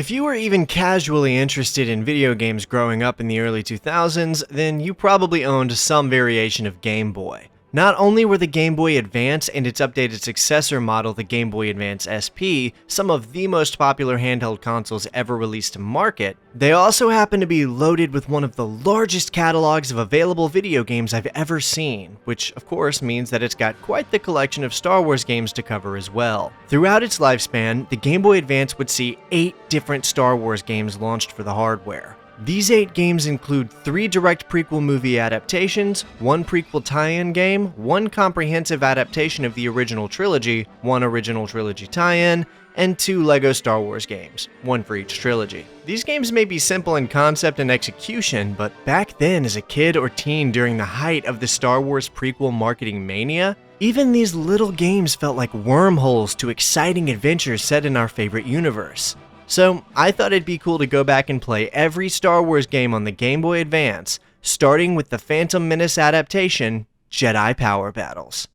If you were even casually interested in video games growing up in the early 2000s, then you probably owned some variation of Game Boy. Not only were the Game Boy Advance and its updated successor model, the Game Boy Advance SP, some of the most popular handheld consoles ever released to market, they also happen to be loaded with one of the largest catalogs of available video games I've ever seen, which of course means that it's got quite the collection of Star Wars games to cover as well. Throughout its lifespan, the Game Boy Advance would see 8 different Star Wars games launched for the hardware. These 8 games include 3 direct prequel movie adaptations, 1 prequel tie-in game, 1 comprehensive adaptation of the original trilogy, 1 original trilogy tie-in, and 2 LEGO Star Wars games, 1 for each trilogy. These games may be simple in concept and execution, but back then as a kid or teen during the height of the Star Wars prequel marketing mania, even these little games felt like wormholes to exciting adventures set in our favorite universe. So I thought it'd be cool to go back and play every Star Wars game on the Game Boy Advance, starting with the Phantom Menace adaptation, Jedi Power Battles.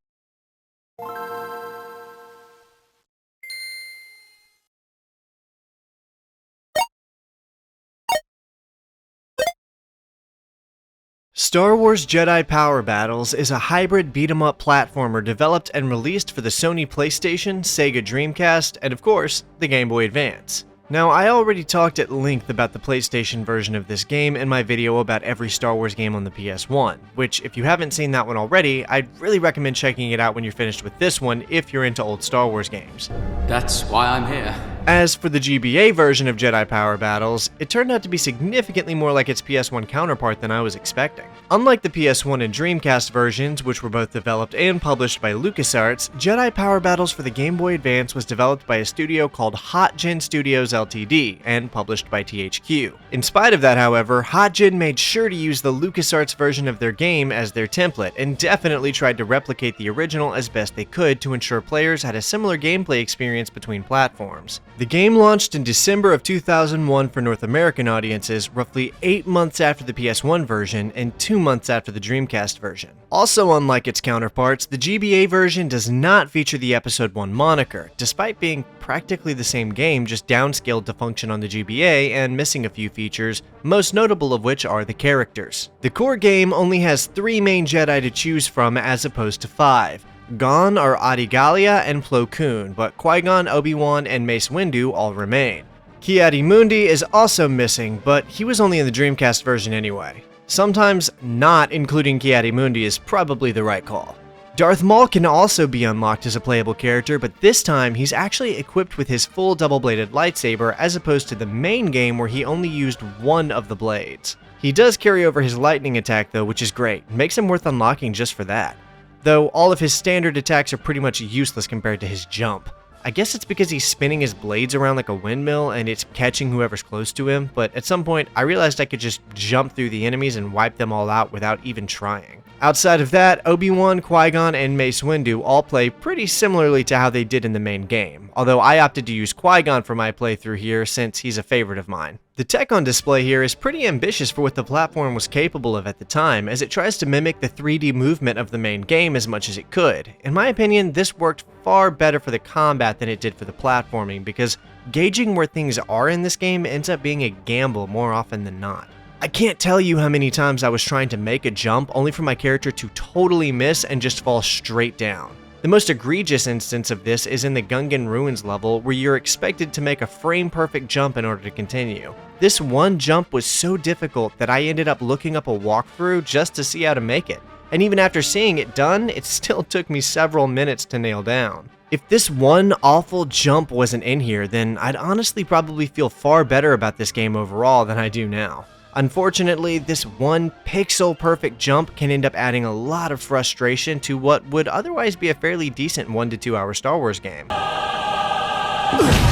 Star Wars Jedi Power Battles is a hybrid beat-em-up platformer developed and released for the Sony PlayStation, Sega Dreamcast, and of course, the Game Boy Advance. Now, I already talked at length about the PlayStation version of this game in my video about every Star Wars game on the PS1, which if you haven't seen that one already, I'd really recommend checking it out when you're finished with this one if you're into old Star Wars games. That's why I'm here. As for the GBA version of Jedi Power Battles, it turned out to be significantly more like its PS1 counterpart than I was expecting. Unlike the PS1 and Dreamcast versions, which were both developed and published by LucasArts, Jedi Power Battles for the Game Boy Advance was developed by a studio called HotGen Studios Ltd. And published by THQ. In spite of that, however, HotGen made sure to use the LucasArts version of their game as their template, and definitely tried to replicate the original as best they could to ensure players had a similar gameplay experience between platforms. The game launched in December of 2001 for North American audiences, roughly 8 months after the PS1 version and 2 months after the Dreamcast version. Also unlike its counterparts, the GBA version does not feature the Episode 1 moniker, despite being practically the same game, just downscaled to function on the GBA and missing a few features, most notable of which are the characters. The core game only has 3 main Jedi to choose from as opposed to 5. Gon or Adi Gallia and Plo Koon, but Qui-Gon, Obi-Wan, and Mace Windu all remain. Ki-Adi-Mundi is also missing, but he was only in the Dreamcast version anyway. Sometimes not including Ki-Adi-Mundi is probably the right call. Darth Maul can also be unlocked as a playable character, but this time he's actually equipped with his full double-bladed lightsaber as opposed to the main game where he only used one of the blades. He does carry over his lightning attack though, which is great, makes him worth unlocking just for that. Though all of his standard attacks are pretty much useless compared to his jump. I guess it's because he's spinning his blades around like a windmill and it's catching whoever's close to him, but at some point I realized I could just jump through the enemies and wipe them all out without even trying. Outside of that, Obi-Wan, Qui-Gon, and Mace Windu all play pretty similarly to how they did in the main game, although I opted to use Qui-Gon for my playthrough here since he's a favorite of mine. The tech on display here is pretty ambitious for what the platform was capable of at the time, as it tries to mimic the 3D movement of the main game as much as it could. In my opinion, this worked far better for the combat than it did for the platforming, because gauging where things are in this game ends up being a gamble more often than not. I can't tell you how many times I was trying to make a jump only for my character to totally miss and just fall straight down. The most egregious instance of this is in the Gungan Ruins level, where you're expected to make a frame-perfect jump in order to continue. This one jump was so difficult that I ended up looking up a walkthrough just to see how to make it, and even after seeing it done, it still took me several minutes to nail down. If this one awful jump wasn't in here, then I'd honestly probably feel far better about this game overall than I do now. Unfortunately, this one pixel-perfect jump can end up adding a lot of frustration to what would otherwise be a fairly decent 1 to 2 hour Star Wars game.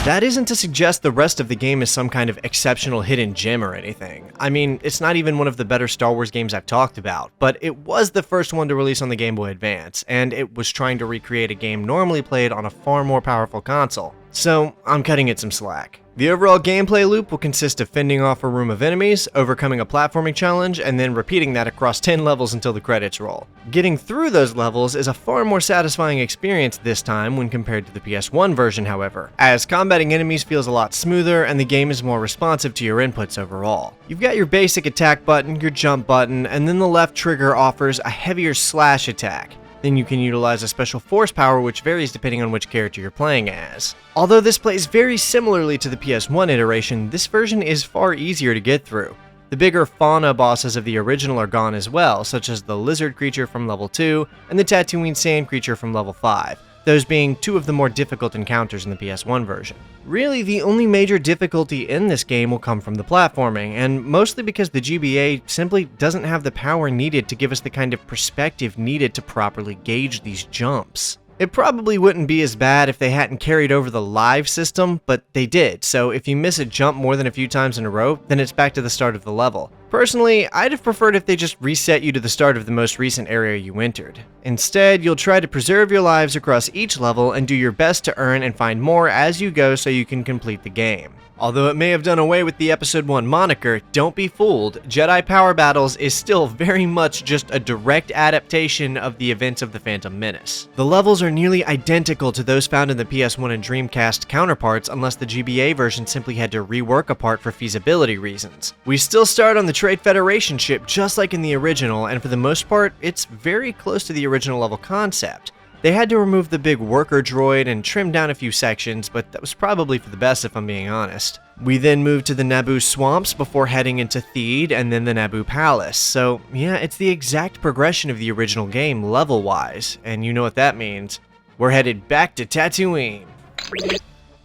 That isn't to suggest the rest of the game is some kind of exceptional hidden gem or anything. I mean, it's not even one of the better Star Wars games I've talked about, but it was the first one to release on the Game Boy Advance, and it was trying to recreate a game normally played on a far more powerful console. so I'm cutting it some slack. The overall gameplay loop will consist of fending off a room of enemies, overcoming a platforming challenge, and then repeating that across 10 levels until the credits roll. Getting through those levels is a far more satisfying experience this time when compared to the PS1 version, however, as combating enemies feels a lot smoother and the game is more responsive to your inputs overall. You've got your basic attack button, your jump button, and then the left trigger offers a heavier slash attack. Then you can utilize a special force power which varies depending on which character you're playing as. Although this plays very similarly to the PS1 iteration, this version is far easier to get through. The bigger fauna bosses of the original are gone as well, such as the lizard creature from level 2 and the Tatooine sand creature from level 5, those being two of the more difficult encounters in the PS1 version. Really, the only major difficulty in this game will come from the platforming, and mostly because the GBA simply doesn't have the power needed to give us the kind of perspective needed to properly gauge these jumps. It probably wouldn't be as bad if they hadn't carried over the live system, but they did, so if you miss a jump more than a few times in a row, then it's back to the start of the level. Personally, I'd have preferred if they just reset you to the start of the most recent area you entered. Instead, you'll try to preserve your lives across each level and do your best to earn and find more as you go so you can complete the game. Although it may have done away with the Episode 1 moniker, don't be fooled, Jedi Power Battles is still very much just a direct adaptation of the events of The Phantom Menace. The levels are nearly identical to those found in the PS1 and Dreamcast counterparts unless the GBA version simply had to rework a part for feasibility reasons. We still start on the Trade Federation ship just like in the original, and for the most part, it's very close to the original level concept. They had to remove the big worker droid and trim down a few sections, but that was probably for the best if I'm being honest. We then moved to the Naboo swamps before heading into Theed and then the Naboo palace, so yeah, it's the exact progression of the original game level-wise, and you know what that means. We're headed back to Tatooine.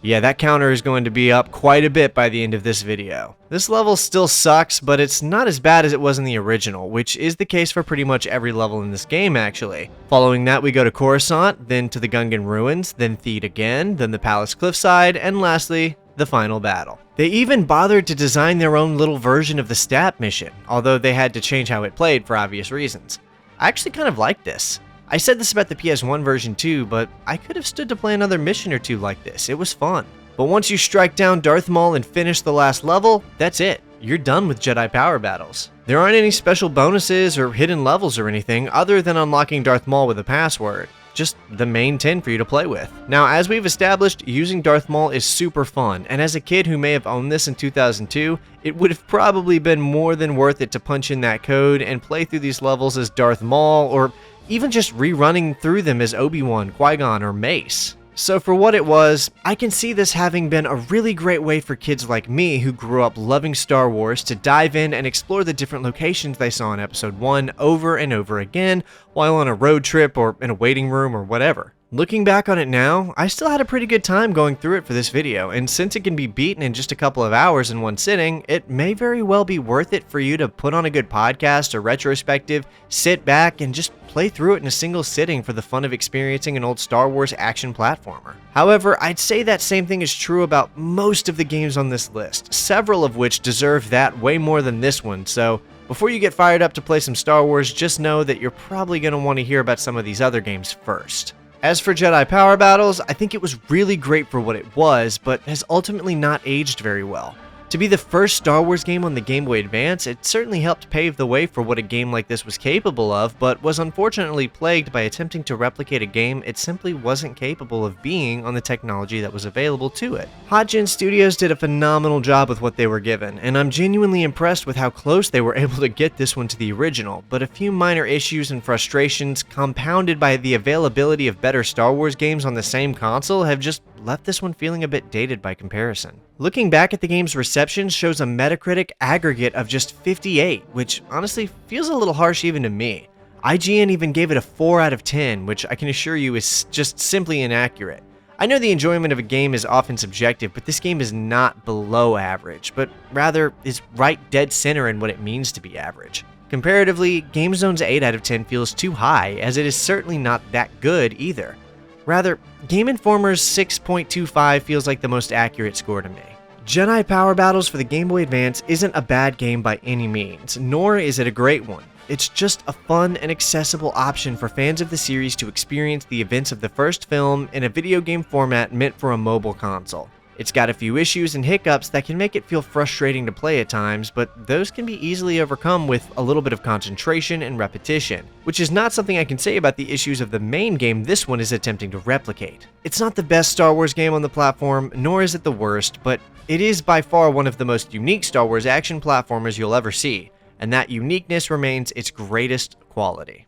Yeah, that counter is going to be up quite a bit by the end of this video. This level still sucks, but it's not as bad as it was in the original, which is the case for pretty much every level in this game actually. Following that we go to Coruscant, then to the Gungan ruins, then Theed again, then the palace cliffside, and lastly, the final battle. They even bothered to design their own little version of the stat mission, although they had to change how it played for obvious reasons. I actually kind of like this. I said this about the PS1 version too, but I could have stood to play another mission or two like this. It was fun. But once you strike down Darth Maul and finish the last level, that's it. You're done with Jedi Power Battles. There aren't any special bonuses or hidden levels or anything other than unlocking Darth Maul with a password. Just the main 10 for you to play with. Now, as we've established, using Darth Maul is super fun, and as a kid who may have owned this in 2002, it would have probably been more than worth it to punch in that code and play through these levels as Darth Maul, or even just rerunning through them as Obi-Wan, Qui-Gon, or Mace. So for what it was, I can see this having been a really great way for kids like me who grew up loving Star Wars to dive in and explore the different locations they saw in Episode 1 over and over again while on a road trip or in a waiting room or whatever. Looking back on it now, I still had a pretty good time going through it for this video, and since it can be beaten in just a couple of hours in one sitting, it may very well be worth it for you to put on a good podcast or retrospective, sit back, and just play through it in a single sitting for the fun of experiencing an old Star Wars action platformer. However, I'd say that same thing is true about most of the games on this list, several of which deserve that way more than this one, so before you get fired up to play some Star Wars, just know that you're probably going to want to hear about some of these other games first. As for Jedi Power Battles, I think it was really great for what it was, but has ultimately not aged very well. To be the first Star Wars game on the Game Boy Advance, it certainly helped pave the way for what a game like this was capable of, but was unfortunately plagued by attempting to replicate a game it simply wasn't capable of being on the technology that was available to it. Hotgen Studios did a phenomenal job with what they were given, and I'm genuinely impressed with how close they were able to get this one to the original, but a few minor issues and frustrations, compounded by the availability of better Star Wars games on the same console, have just left this one feeling a bit dated by comparison. Looking back at the game's reception shows a Metacritic aggregate of just 58, which honestly feels a little harsh even to me. IGN even gave it a 4 out of 10, which I can assure you is just simply inaccurate. I know the enjoyment of a game is often subjective, but this game is not below average, but rather is right dead center in what it means to be average. Comparatively, GameZone's 8 out of 10 feels too high, as it is certainly not that good either. Rather, Game Informer's 6.25 feels like the most accurate score to me. Jedi Power Battles for the Game Boy Advance isn't a bad game by any means, nor is it a great one. It's just a fun and accessible option for fans of the series to experience the events of the first film in a video game format meant for a mobile console. It's got a few issues and hiccups that can make it feel frustrating to play at times, but those can be easily overcome with a little bit of concentration and repetition, which is not something I can say about the issues of the main game this one is attempting to replicate. It's not the best Star Wars game on the platform, nor is it the worst, but it is by far one of the most unique Star Wars action platformers you'll ever see, and that uniqueness remains its greatest quality.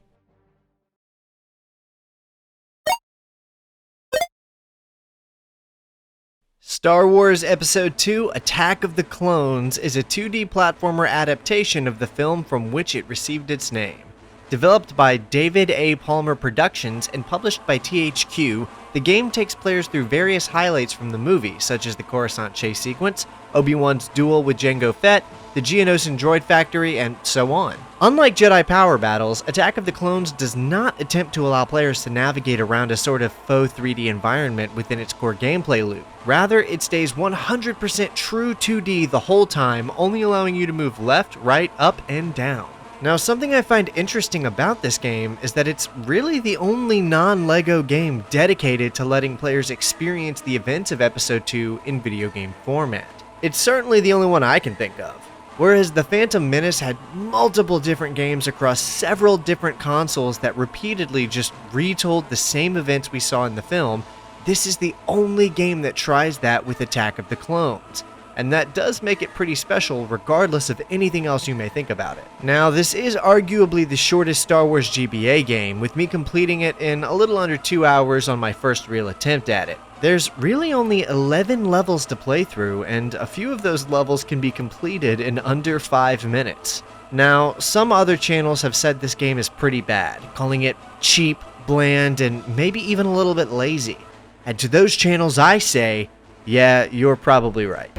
Star Wars Episode II: Attack of the Clones is a 2D platformer adaptation of the film from which it received its name. Developed by David A. Palmer Productions and published by THQ, the game takes players through various highlights from the movie, such as the Coruscant chase sequence, Obi-Wan's duel with Jango Fett, the Geonosis droid factory, and so on. Unlike Jedi Power Battles, Attack of the Clones does not attempt to allow players to navigate around a sort of faux 3D environment within its core gameplay loop. Rather, it stays 100% true 2D the whole time, only allowing you to move left, right, up, and down. Now, something I find interesting about this game is that it's really the only non-LEGO game dedicated to letting players experience the events of Episode 2 in video game format. It's certainly the only one I can think of. Whereas The Phantom Menace had multiple different games across several different consoles that repeatedly just retold the same events we saw in the film, this is the only game that tries that with Attack of the Clones. And that does make it pretty special regardless of anything else you may think about it. Now, this is arguably the shortest Star Wars GBA game, with me completing it in a little under 2 hours on my first real attempt at it. There's really only 11 levels to play through, and a few of those levels can be completed in under 5 minutes. Now, some other channels have said this game is pretty bad, calling it cheap, bland, and maybe even a little bit lazy. And to those channels I say, yeah, you're probably right.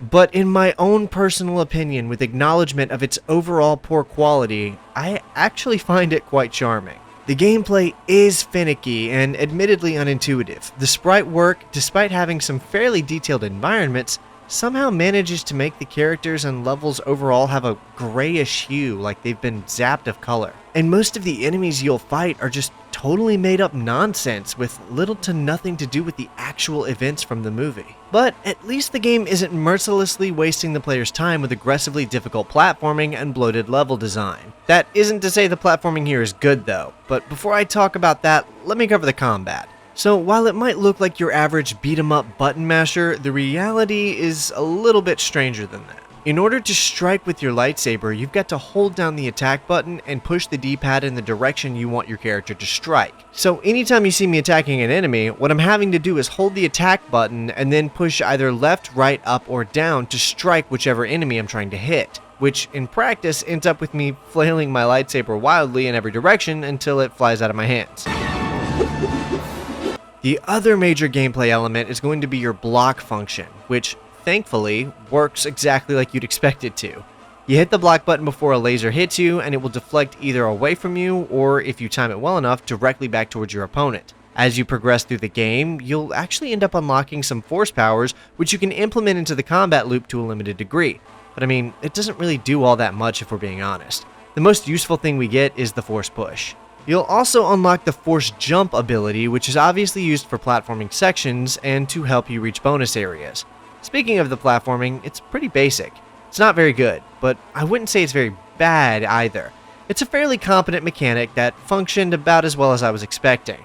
But in my own personal opinion, with acknowledgement of its overall poor quality, I actually find it quite charming. The gameplay is finicky and admittedly unintuitive. The sprite work, despite having some fairly detailed environments, somehow manages to make the characters and levels overall have a grayish hue, like they've been zapped of color. And most of the enemies you'll fight are just totally made up nonsense with little to nothing to do with the actual events from the movie. But at least the game isn't mercilessly wasting the player's time with aggressively difficult platforming and bloated level design. That isn't to say the platforming here is good though, but before I talk about that, let me cover the combat. So while it might look like your average beat-em-up button masher, the reality is a little bit stranger than that. In order to strike with your lightsaber, you've got to hold down the attack button and push the D-pad in the direction you want your character to strike. So anytime you see me attacking an enemy, what I'm having to do is hold the attack button and then push either left, right, up, or down to strike whichever enemy I'm trying to hit, which in practice ends up with me flailing my lightsaber wildly in every direction until it flies out of my hands. The other major gameplay element is going to be your block function, which thankfully works exactly like you'd expect it to. You hit the block button before a laser hits you, and it will deflect either away from you, or if you time it well enough, directly back towards your opponent. As you progress through the game, you'll actually end up unlocking some force powers, which you can implement into the combat loop to a limited degree. But I mean, it doesn't really do all that much if we're being honest. The most useful thing we get is the force push. You'll also unlock the Force Jump ability, which is obviously used for platforming sections and to help you reach bonus areas. Speaking of the platforming, it's pretty basic. It's not very good, but I wouldn't say it's very bad either. It's a fairly competent mechanic that functioned about as well as I was expecting.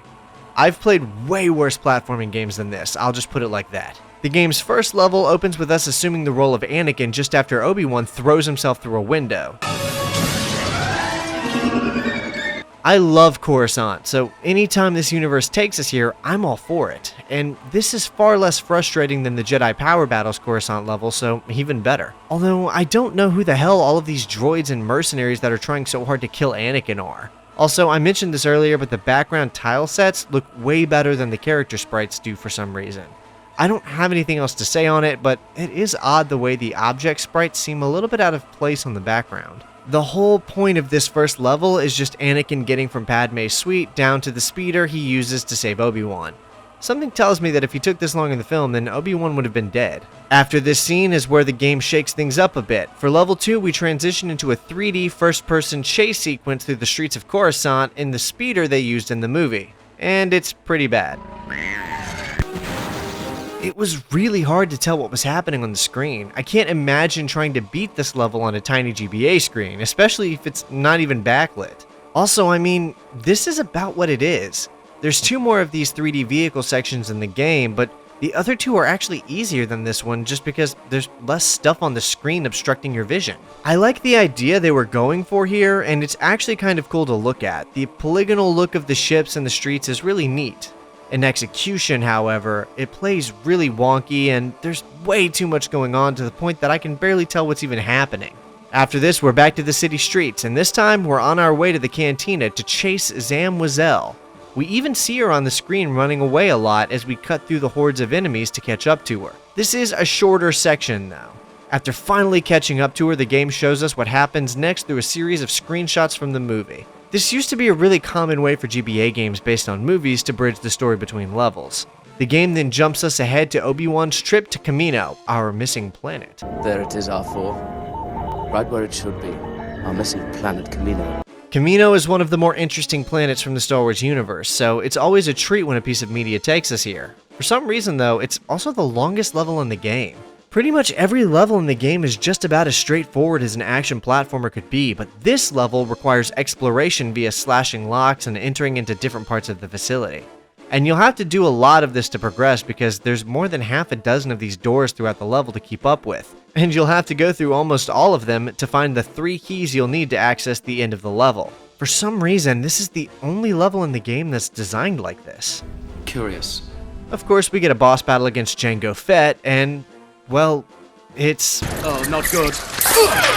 I've played way worse platforming games than this, I'll just put it like that. The game's first level opens with us assuming the role of Anakin just after Obi-Wan throws himself through a window. I love Coruscant, so anytime this universe takes us here, I'm all for it. And this is far less frustrating than the Jedi Power Battles Coruscant level, so even better. Although I don't know who the hell all of these droids and mercenaries that are trying so hard to kill Anakin are. Also, I mentioned this earlier, but the background tile sets look way better than the character sprites do for some reason. I don't have anything else to say on it, but it is odd the way the object sprites seem a little bit out of place on the background. The whole point of this first level is just Anakin getting from Padme's suite down to the speeder he uses to save Obi-Wan. Something tells me that if he took this long in the film, then Obi-Wan would have been dead. After this scene is where the game shakes things up a bit. For level 2, we transition into a 3D first-person chase sequence through the streets of Coruscant in the speeder they used in the movie. And it's pretty bad. It was really hard to tell what was happening on the screen. I can't imagine trying to beat this level on a tiny GBA screen, especially if it's not even backlit. Also, I mean, this is about what it is. There's 2 more of these 3D vehicle sections in the game, but the other 2 are actually easier than this one just because there's less stuff on the screen obstructing your vision. I like the idea they were going for here, and it's actually kind of cool to look at. The polygonal look of the ships and the streets is really neat. In execution, however, it plays really wonky, and there's way too much going on to the point that I can barely tell what's even happening. After this, we're back to the city streets, and this time we're on our way to the cantina to chase Zam Wesell. We even see her on the screen running away a lot as we cut through the hordes of enemies to catch up to her. This is a shorter section though. After finally catching up to her, the game shows us what happens next through a series of screenshots from the movie. This used to be a really common way for GBA games based on movies to bridge the story between levels. The game then jumps us ahead to Obi-Wan's trip to Kamino, our missing planet. There it is, R4. Right where it should be. Our missing planet, Kamino. Kamino is one of the more interesting planets from the Star Wars universe, so it's always a treat when a piece of media takes us here. For some reason though, it's also the longest level in the game. Pretty much every level in the game is just about as straightforward as an action platformer could be, but this level requires exploration via slashing locks and entering into different parts of the facility. And you'll have to do a lot of this to progress because there's more than half a dozen of these doors throughout the level to keep up with. And you'll have to go through almost all of them to find the 3 keys you'll need to access the end of the level. For some reason, this is the only level in the game that's designed like this. Curious. Of course, we get a boss battle against Jango Fett, and, well, it's... Oh, not good.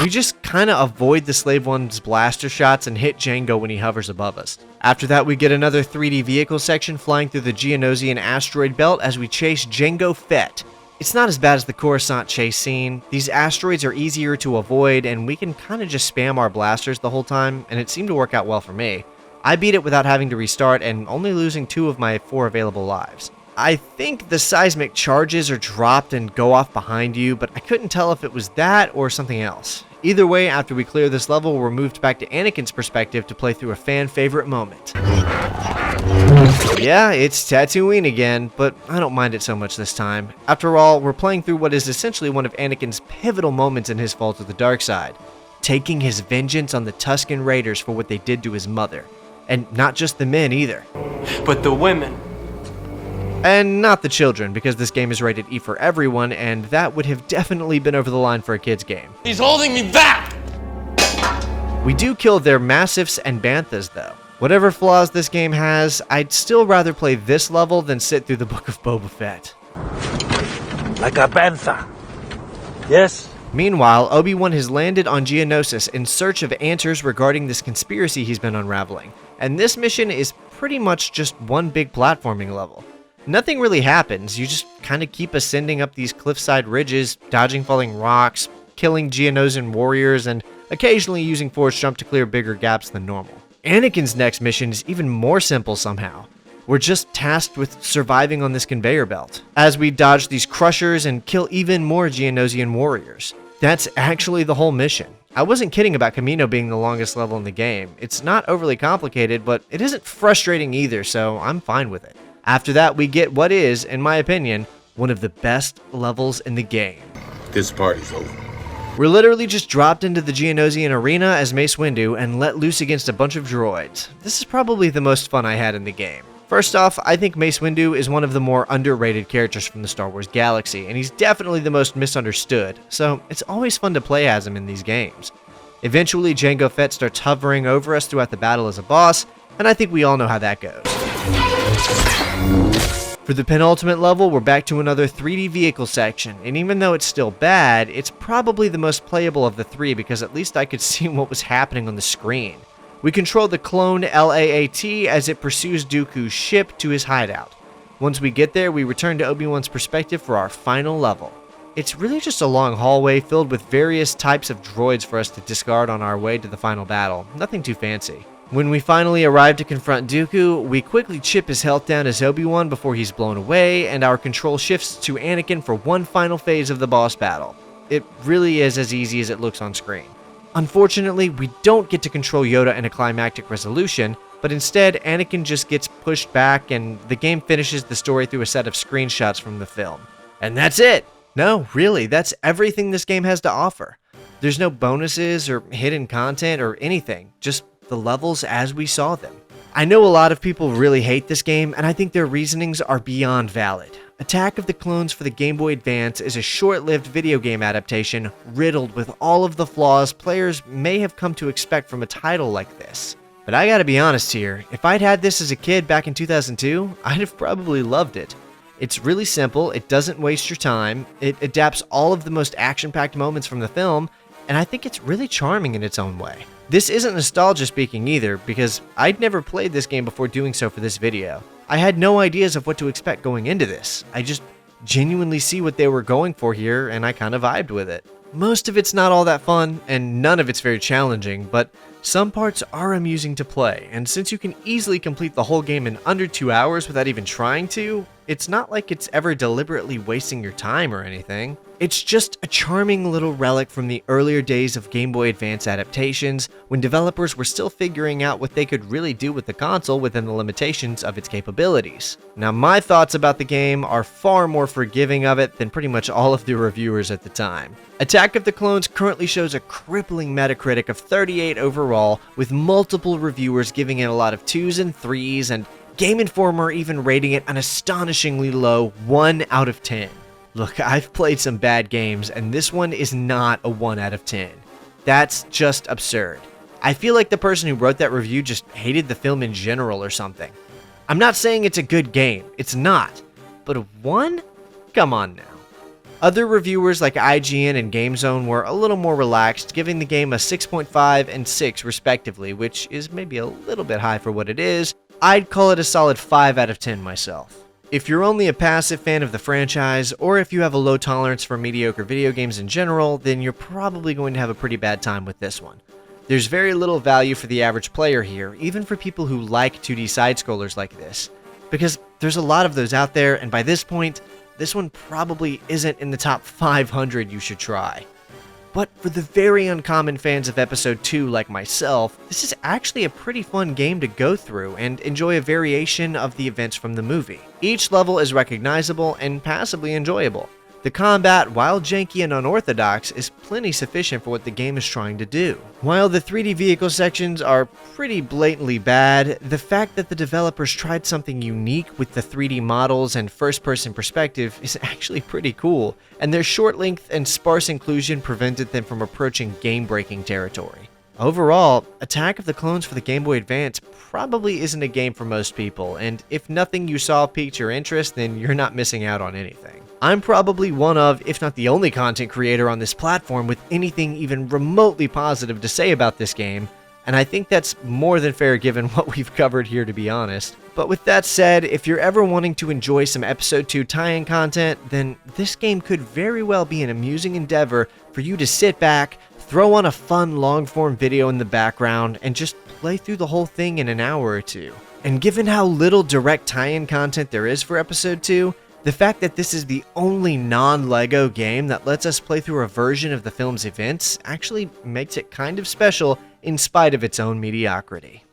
We just kinda avoid the Slave One's blaster shots and hit Jango when he hovers above us. After that, we get another 3D vehicle section flying through the Geonosian asteroid belt as we chase Jango Fett. It's not as bad as the Coruscant chase scene. These asteroids are easier to avoid, and we can kinda just spam our blasters the whole time, and it seemed to work out well for me. I beat it without having to restart and only losing 2 of my 4 available lives. I think the seismic charges are dropped and go off behind you, but I couldn't tell if it was that or something else. Either way, after we clear this level, we're moved back to Anakin's perspective to play through a fan-favorite moment. Yeah, it's Tatooine again, but I don't mind it so much this time. After all, we're playing through what is essentially one of Anakin's pivotal moments in his fall to the dark side, taking his vengeance on the Tusken Raiders for what they did to his mother. And not just the men either. But the women. And not the children, because this game is rated E for everyone, and that would have definitely been over the line for a kid's game. He's holding me back! We do kill their Massifs and Banthas though. Whatever flaws this game has, I'd still rather play this level than sit through the Book of Boba Fett. Like a bantha. Yes? Meanwhile, Obi-Wan has landed on Geonosis in search of answers regarding this conspiracy he's been unraveling, and this mission is pretty much just one big platforming level. Nothing really happens, you just kinda keep ascending up these cliffside ridges, dodging falling rocks, killing Geonosian warriors, and occasionally using Force Jump to clear bigger gaps than normal. Anakin's next mission is even more simple somehow. We're just tasked with surviving on this conveyor belt, as we dodge these crushers and kill even more Geonosian warriors. That's actually the whole mission. I wasn't kidding about Kamino being the longest level in the game. It's not overly complicated, but it isn't frustrating either, so I'm fine with it. After that, we get what is, in my opinion, one of the best levels in the game. This party's over. We're literally just dropped into the Geonosian arena as Mace Windu and let loose against a bunch of droids. This is probably the most fun I had in the game. First off, I think Mace Windu is one of the more underrated characters from the Star Wars galaxy, and he's definitely the most misunderstood, so it's always fun to play as him in these games. Eventually, Jango Fett starts hovering over us throughout the battle as a boss, and I think we all know how that goes. For the penultimate level, we're back to another 3D vehicle section, and even though it's still bad, it's probably the most playable of the 3 because at least I could see what was happening on the screen. We control the clone LAAT as it pursues Dooku's ship to his hideout. Once we get there, we return to Obi-Wan's perspective for our final level. It's really just a long hallway filled with various types of droids for us to discard on our way to the final battle, nothing too fancy. When we finally arrive to confront Dooku, we quickly chip his health down as Obi-Wan before he's blown away, and our control shifts to Anakin for one final phase of the boss battle. It really is as easy as it looks on screen. Unfortunately, we don't get to control Yoda in a climactic resolution, but instead Anakin just gets pushed back and the game finishes the story through a set of screenshots from the film. And that's it! No, really, that's everything this game has to offer. There's no bonuses or hidden content or anything, just the levels as we saw them. I know a lot of people really hate this game, and I think their reasonings are beyond valid. Attack of the Clones for the Game Boy Advance is a short-lived video game adaptation riddled with all of the flaws players may have come to expect from a title like this. But I gotta be honest here, if I'd had this as a kid back in 2002, I'd have probably loved it. It's really simple, it doesn't waste your time, it adapts all of the most action-packed moments from the film, and I think it's really charming in its own way. This isn't nostalgia speaking either, because I'd never played this game before doing so for this video. I had no ideas of what to expect going into this. I just genuinely see what they were going for here, and I kind of vibed with it. Most of it's not all that fun, and none of it's very challenging, but some parts are amusing to play, and since you can easily complete the whole game in under 2 hours without even trying to, it's not like it's ever deliberately wasting your time or anything. It's just a charming little relic from the earlier days of Game Boy Advance adaptations, when developers were still figuring out what they could really do with the console within the limitations of its capabilities. Now, my thoughts about the game are far more forgiving of it than pretty much all of the reviewers at the time. Attack of the Clones currently shows a crippling Metacritic of 38 overall, with multiple reviewers giving it a lot of 2s and 3s, and Game Informer even rating it an astonishingly low 1 out of 10. Look, I've played some bad games, and this one is not a 1 out of 10. That's just absurd. I feel like the person who wrote that review just hated the film in general or something. I'm not saying it's a good game, it's not. But a 1? Come on now. Other reviewers like IGN and GameZone were a little more relaxed, giving the game a 6.5 and 6 respectively, which is maybe a little bit high for what it is. I'd call it a solid 5 out of 10 myself. If you're only a passive fan of the franchise, or if you have a low tolerance for mediocre video games in general, then you're probably going to have a pretty bad time with this one. There's very little value for the average player here, even for people who like 2D side-scrollers like this, because there's a lot of those out there, and by this point, this one probably isn't in the top 500 you should try. But for the very uncommon fans of Episode 2 like myself, this is actually a pretty fun game to go through and enjoy a variation of the events from the movie. Each level is recognizable and passably enjoyable. The combat, while janky and unorthodox, is plenty sufficient for what the game is trying to do. While the 3D vehicle sections are pretty blatantly bad, the fact that the developers tried something unique with the 3D models and first-person perspective is actually pretty cool, and their short length and sparse inclusion prevented them from approaching game-breaking territory. Overall, Attack of the Clones for the Game Boy Advance probably isn't a game for most people, and if nothing you saw piqued your interest, then you're not missing out on anything. I'm probably one of, if not the only content creator on this platform with anything even remotely positive to say about this game, and I think that's more than fair given what we've covered here, to be honest. But with that said, if you're ever wanting to enjoy some Episode 2 tie-in content, then this game could very well be an amusing endeavor for you to sit back, throw on a fun long-form video in the background, and just play through the whole thing in an hour or two. And given how little direct tie-in content there is for Episode 2, the fact that this is the only non-LEGO game that lets us play through a version of the film's events actually makes it kind of special in spite of its own mediocrity.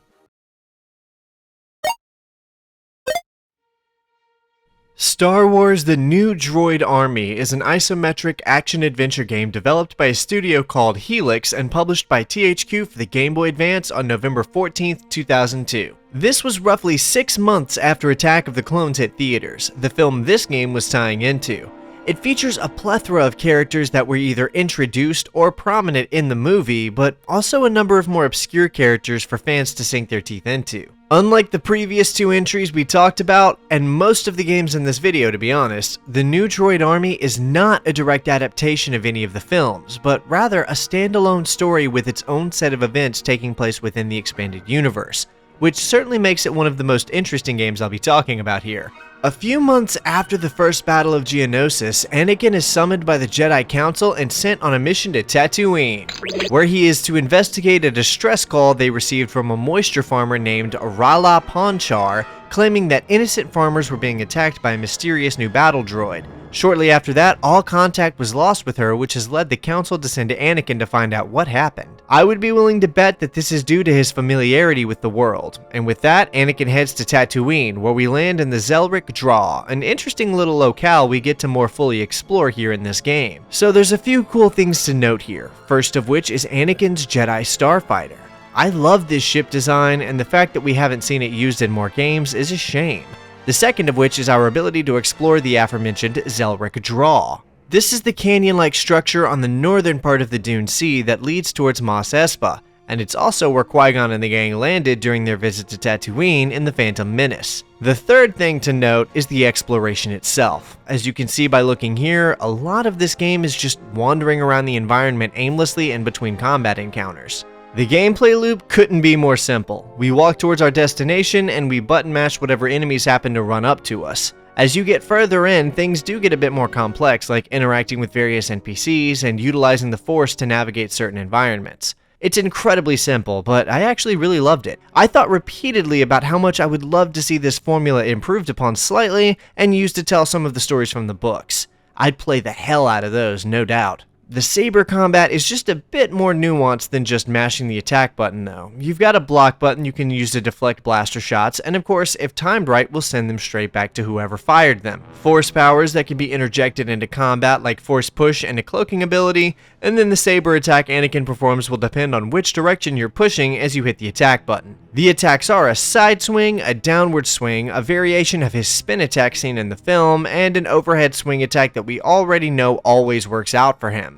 Star Wars: The New Droid Army is an isometric action-adventure game developed by a studio called Helix and published by THQ for the Game Boy Advance on November 14th, 2002. This was roughly 6 months after Attack of the Clones hit theaters, the film this game was tying into. It features a plethora of characters that were either introduced or prominent in the movie, but also a number of more obscure characters for fans to sink their teeth into. Unlike the previous 2 entries we talked about, and most of the games in this video to be honest, the New Droid Army is not a direct adaptation of any of the films, but rather a standalone story with its own set of events taking place within the expanded universe. which certainly makes it one of the most interesting games I'll be talking about here. A few months after the first battle of Geonosis, Anakin is summoned by the Jedi Council and sent on a mission to Tatooine, where he is to investigate a distress call they received from a moisture farmer named Rala Ponchar, claiming that innocent farmers were being attacked by a mysterious new battle droid. Shortly after that, all contact was lost with her, which has led the Council to send Anakin to find out what happened. I would be willing to bet that this is due to his familiarity with the world, and with that, Anakin heads to Tatooine, where we land in the Zelric Draw, an interesting little locale we get to more fully explore here in this game. So there's a few cool things to note here, first of which is Anakin's Jedi Starfighter. I love this ship design, and the fact that we haven't seen it used in more games is a shame. The second of which is our ability to explore the aforementioned Zelric Draw. This is the canyon-like structure on the northern part of the Dune Sea that leads towards Mos Espa, and it's also where Qui-Gon and the gang landed during their visit to Tatooine in The Phantom Menace. The third thing to note is the exploration itself. As you can see by looking here, a lot of this game is just wandering around the environment aimlessly in between combat encounters. The gameplay loop couldn't be more simple. We walk towards our destination and we button mash whatever enemies happen to run up to us. As you get further in, things do get a bit more complex, like interacting with various NPCs and utilizing the Force to navigate certain environments. It's incredibly simple, but I actually really loved it. I thought repeatedly about how much I would love to see this formula improved upon slightly and used to tell some of the stories from the books. I'd play the hell out of those, no doubt. The saber combat is just a bit more nuanced than just mashing the attack button though. You've got a block button you can use to deflect blaster shots, and of course, if timed right, will send them straight back to whoever fired them. Force powers that can be interjected into combat like Force Push and a cloaking ability, and then the saber attack Anakin performs will depend on which direction you're pushing as you hit the attack button. The attacks are a side swing, a downward swing, a variation of his spin attack seen in the film, and an overhead swing attack that we already know always works out for him.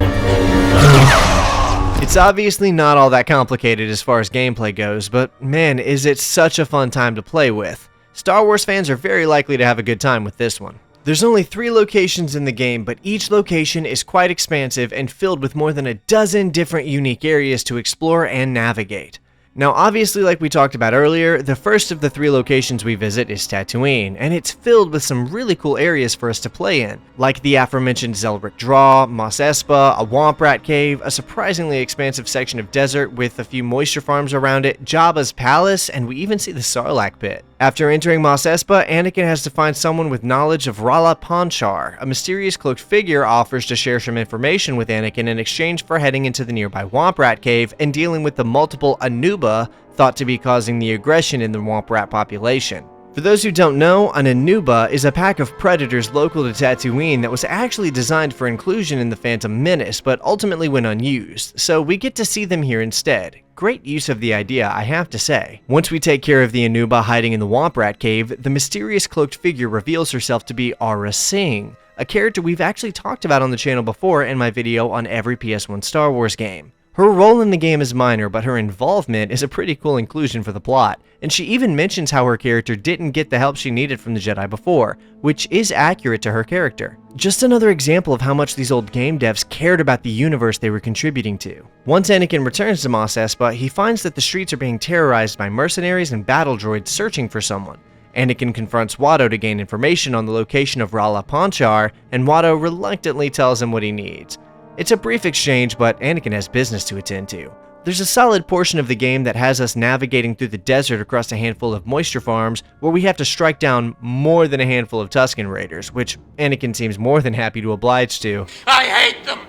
It's obviously not all that complicated as far as gameplay goes, but man, is it such a fun time to play with. Star Wars fans are very likely to have a good time with this one. There's only 3 locations in the game, but each location is quite expansive and filled with more than a dozen different unique areas to explore and navigate. Now obviously, like we talked about earlier, the first of the 3 locations we visit is Tatooine, and it's filled with some really cool areas for us to play in, like the aforementioned Zelric Draw, Mos Espa, a Womp Rat Cave, a surprisingly expansive section of desert with a few moisture farms around it, Jabba's Palace, and we even see the Sarlacc Pit. After entering Mos Espa, Anakin has to find someone with knowledge of Rala Ponchar. A mysterious cloaked figure offers to share some information with Anakin in exchange for heading into the nearby Womp Rat Cave and dealing with the multiple Anuba thought to be causing the aggression in the Womp Rat population. For those who don't know, an Anuba is a pack of predators local to Tatooine that was actually designed for inclusion in The Phantom Menace, but ultimately went unused, so we get to see them here instead. Great use of the idea, I have to say. Once we take care of the Anuba hiding in the Womp Rat Cave, the mysterious cloaked figure reveals herself to be Aurra Sing, a character we've actually talked about on the channel before in my video on every PS1 Star Wars game. Her role in the game is minor, but her involvement is a pretty cool inclusion for the plot, and she even mentions how her character didn't get the help she needed from the Jedi before, which is accurate to her character. Just another example of how much these old game devs cared about the universe they were contributing to. Once Anakin returns to Mos Espa, he finds that the streets are being terrorized by mercenaries and battle droids searching for someone. Anakin confronts Watto to gain information on the location of Rala Ponchar, and Watto reluctantly tells him what he needs. It's a brief exchange, but Anakin has business to attend to. There's a solid portion of the game that has us navigating through the desert across a handful of moisture farms where we have to strike down more than a handful of Tusken Raiders, which Anakin seems more than happy to oblige to. I hate them!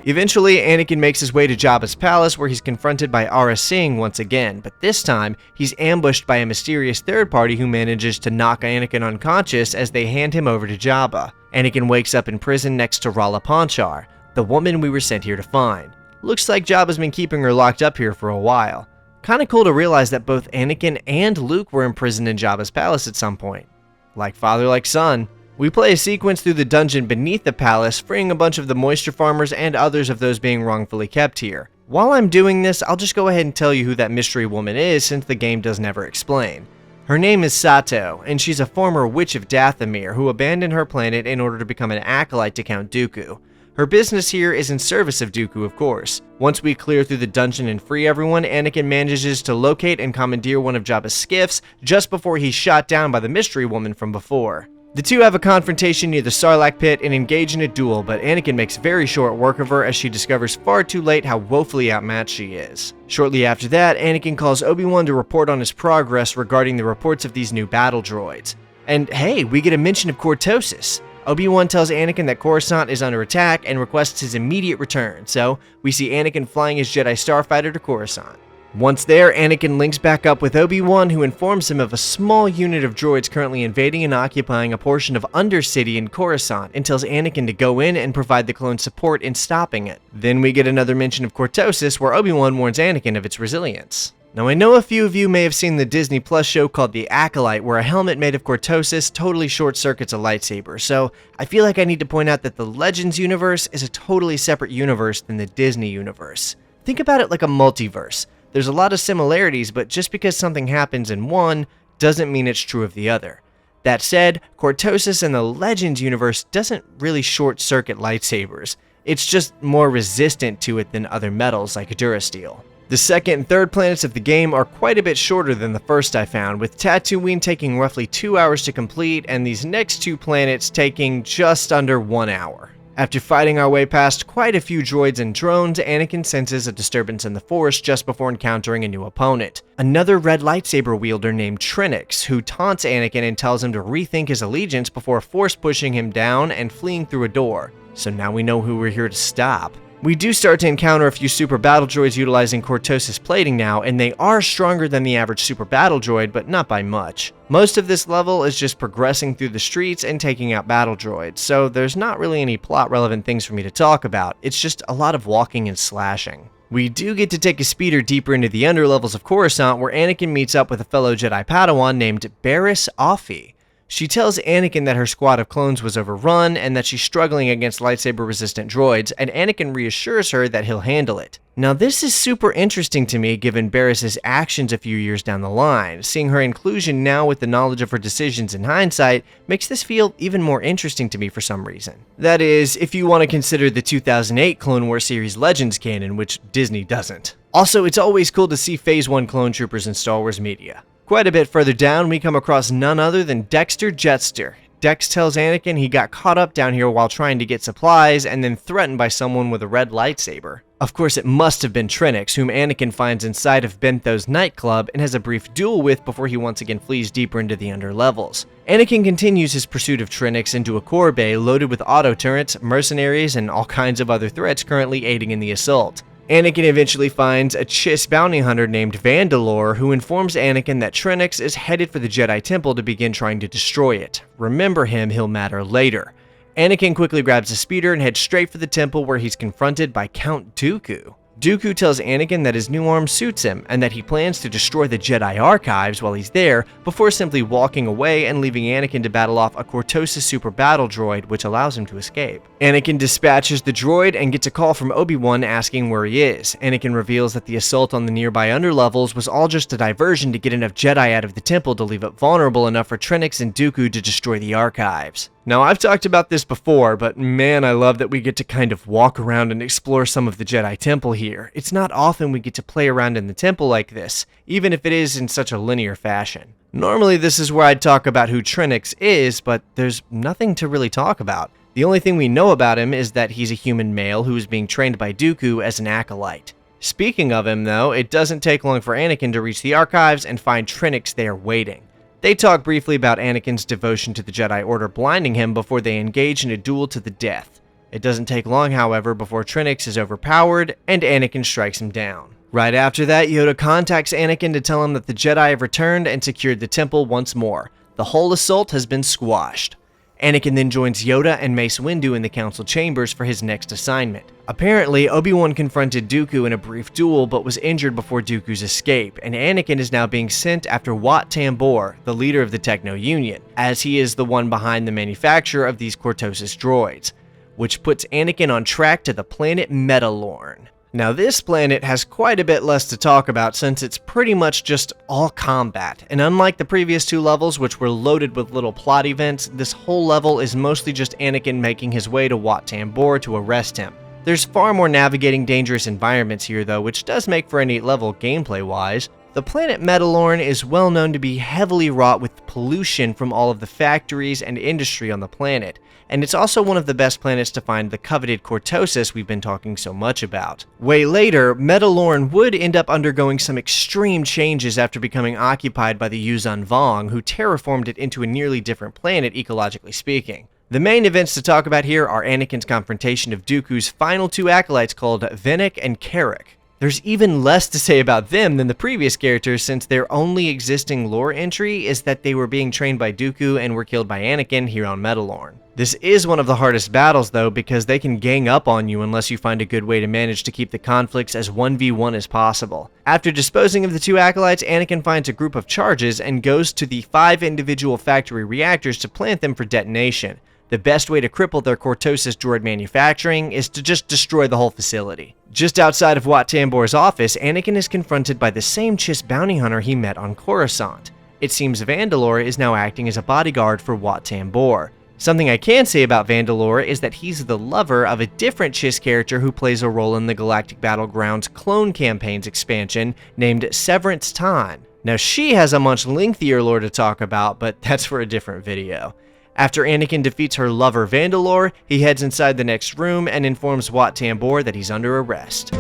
Eventually, Anakin makes his way to Jabba's palace where he's confronted by Aurra Sing once again, but this time, he's ambushed by a mysterious third party who manages to knock Anakin unconscious as they hand him over to Jabba. Anakin wakes up in prison next to Rala Ponchar, the woman we were sent here to find. Looks like Jabba's been keeping her locked up here for a while. Kinda cool to realize that both Anakin and Luke were imprisoned in Jabba's palace at some point. Like father, like son. We play a sequence through the dungeon beneath the palace, freeing a bunch of the moisture farmers and others of those being wrongfully kept here. While I'm doing this, I'll just go ahead and tell you who that mystery woman is since the game does never explain. Her name is Sato, and she's a former witch of Dathomir who abandoned her planet in order to become an acolyte to Count Dooku. Her business here is in service of Dooku, of course. Once we clear through the dungeon and free everyone, Anakin manages to locate and commandeer one of Jabba's skiffs just before he's shot down by the mystery woman from before. The two have a confrontation near the Sarlacc pit and engage in a duel, but Anakin makes very short work of her as she discovers far too late how woefully outmatched she is. Shortly after that, Anakin calls Obi-Wan to report on his progress regarding the reports of these new battle droids. And hey, we get a mention of Cortosis. Obi-Wan tells Anakin that Coruscant is under attack and requests his immediate return, so we see Anakin flying his Jedi Starfighter to Coruscant. Once there, Anakin links back up with Obi-Wan, who informs him of a small unit of droids currently invading and occupying a portion of Undercity in Coruscant, and tells Anakin to go in and provide the clone support in stopping it. Then we get another mention of Cortosis, where Obi-Wan warns Anakin of its resilience. Now, I know a few of you may have seen the Disney Plus show called The Acolyte, where a helmet made of Cortosis totally short-circuits a lightsaber, so I feel like I need to point out that the Legends universe is a totally separate universe than the Disney universe. Think about it like a multiverse. There's a lot of similarities, but just because something happens in one doesn't mean it's true of the other. That said, Cortosis in the Legends universe doesn't really short-circuit lightsabers. It's just more resistant to it than other metals like Durasteel. The second and third planets of the game are quite a bit shorter than the first I found, with Tatooine taking roughly 2 hours to complete and these next two planets taking just under 1 hour. After fighting our way past quite a few droids and drones, Anakin senses a disturbance in the Force just before encountering a new opponent. Another red lightsaber wielder named Trinix, who taunts Anakin and tells him to rethink his allegiance before force pushing him down and fleeing through a door. So now we know who we're here to stop. We do start to encounter a few super battle droids utilizing Cortosis plating now, and they are stronger than the average super battle droid, but not by much. Most of this level is just progressing through the streets and taking out battle droids, so there's not really any plot relevant things for me to talk about, it's just a lot of walking and slashing. We do get to take a speeder deeper into the underlevels of Coruscant, where Anakin meets up with a fellow Jedi Padawan named Barriss Offee. She tells Anakin that her squad of clones was overrun and that she's struggling against lightsaber-resistant droids, and Anakin reassures her that he'll handle it. Now this is super interesting to me given Barriss's actions a few years down the line. Seeing her inclusion now with the knowledge of her decisions in hindsight makes this feel even more interesting to me for some reason. That is, if you want to consider the 2008 Clone Wars series Legends canon, which Disney doesn't. Also, it's always cool to see Phase 1 clone troopers in Star Wars media. Quite a bit further down, we come across none other than Dexter Jettster. Dex tells Anakin he got caught up down here while trying to get supplies and then threatened by someone with a red lightsaber. Of course, it must have been Trinix, whom Anakin finds inside of Bentho's nightclub and has a brief duel with before he once again flees deeper into the underlevels. Anakin continues his pursuit of Trinix into a core bay loaded with auto turrets, mercenaries, and all kinds of other threats currently aiding in the assault. Anakin eventually finds a Chiss bounty hunter named Vandalore, who informs Anakin that Trinix is headed for the Jedi Temple to begin trying to destroy it. Remember him, he'll matter later. Anakin quickly grabs a speeder and heads straight for the temple, where he's confronted by Count Dooku. Dooku tells Anakin that his new arm suits him and that he plans to destroy the Jedi archives while he's there, before simply walking away and leaving Anakin to battle off a Cortosis super battle droid, which allows him to escape. Anakin dispatches the droid and gets a call from Obi-Wan asking where he is. Anakin reveals that the assault on the nearby underlevels was all just a diversion to get enough Jedi out of the temple to leave it vulnerable enough for Trinix and Dooku to destroy the archives. Now, I've talked about this before, but man, I love that we get to kind of walk around and explore some of the Jedi Temple here. It's not often we get to play around in the temple like this, even if it is in such a linear fashion. Normally, this is where I'd talk about who Trinix is, but there's nothing to really talk about. The only thing we know about him is that he's a human male who is being trained by Dooku as an acolyte. Speaking of him, though, it doesn't take long for Anakin to reach the archives and find Trinix there waiting. They talk briefly about Anakin's devotion to the Jedi Order blinding him before they engage in a duel to the death. It doesn't take long, however, before Trinix is overpowered and Anakin strikes him down. Right after that, Yoda contacts Anakin to tell him that the Jedi have returned and secured the temple once more. The whole assault has been squashed. Anakin then joins Yoda and Mace Windu in the council chambers for his next assignment. Apparently, Obi-Wan confronted Dooku in a brief duel but was injured before Dooku's escape, and Anakin is now being sent after Wat Tambor, the leader of the Techno Union, as he is the one behind the manufacture of these Cortosis droids, which puts Anakin on track to the planet Metalorn. Now this planet has quite a bit less to talk about since it's pretty much just all combat, and unlike the previous two levels which were loaded with little plot events, this whole level is mostly just Anakin making his way to Wat Tambor to arrest him. There's far more navigating dangerous environments here though, which does make for a neat level gameplay-wise. The planet Metalorn is well known to be heavily wrought with pollution from all of the factories and industry on the planet, and it's also one of the best planets to find the coveted cortosis we've been talking so much about. Way later, Metalorn would end up undergoing some extreme changes after becoming occupied by the Yuuzhan Vong, who terraformed it into a nearly different planet ecologically speaking. The main events to talk about here are Anakin's confrontation of Dooku's final two acolytes called Vennec and Carrick. There's even less to say about them than the previous characters since their only existing lore entry is that they were being trained by Dooku and were killed by Anakin here on Metalorn. This is one of the hardest battles though because they can gang up on you unless you find a good way to manage to keep the conflicts as 1v1 as possible. After disposing of the two acolytes, Anakin finds a group of charges and goes to the 5 individual factory reactors to plant them for detonation. The best way to cripple their cortosis droid manufacturing is to just destroy the whole facility. Just outside of Wat Tambor's office, Anakin is confronted by the same Chiss bounty hunter he met on Coruscant. It seems Vandalore is now acting as a bodyguard for Wat Tambor. Something I can say about Vandalore is that he's the lover of a different Chiss character who plays a role in the Galactic Battlegrounds Clone Campaigns expansion named Severance Tan. Now she has a much lengthier lore to talk about, but that's for a different video. After Anakin defeats her lover Vandalore, he heads inside the next room and informs Wat Tambor that he's under arrest.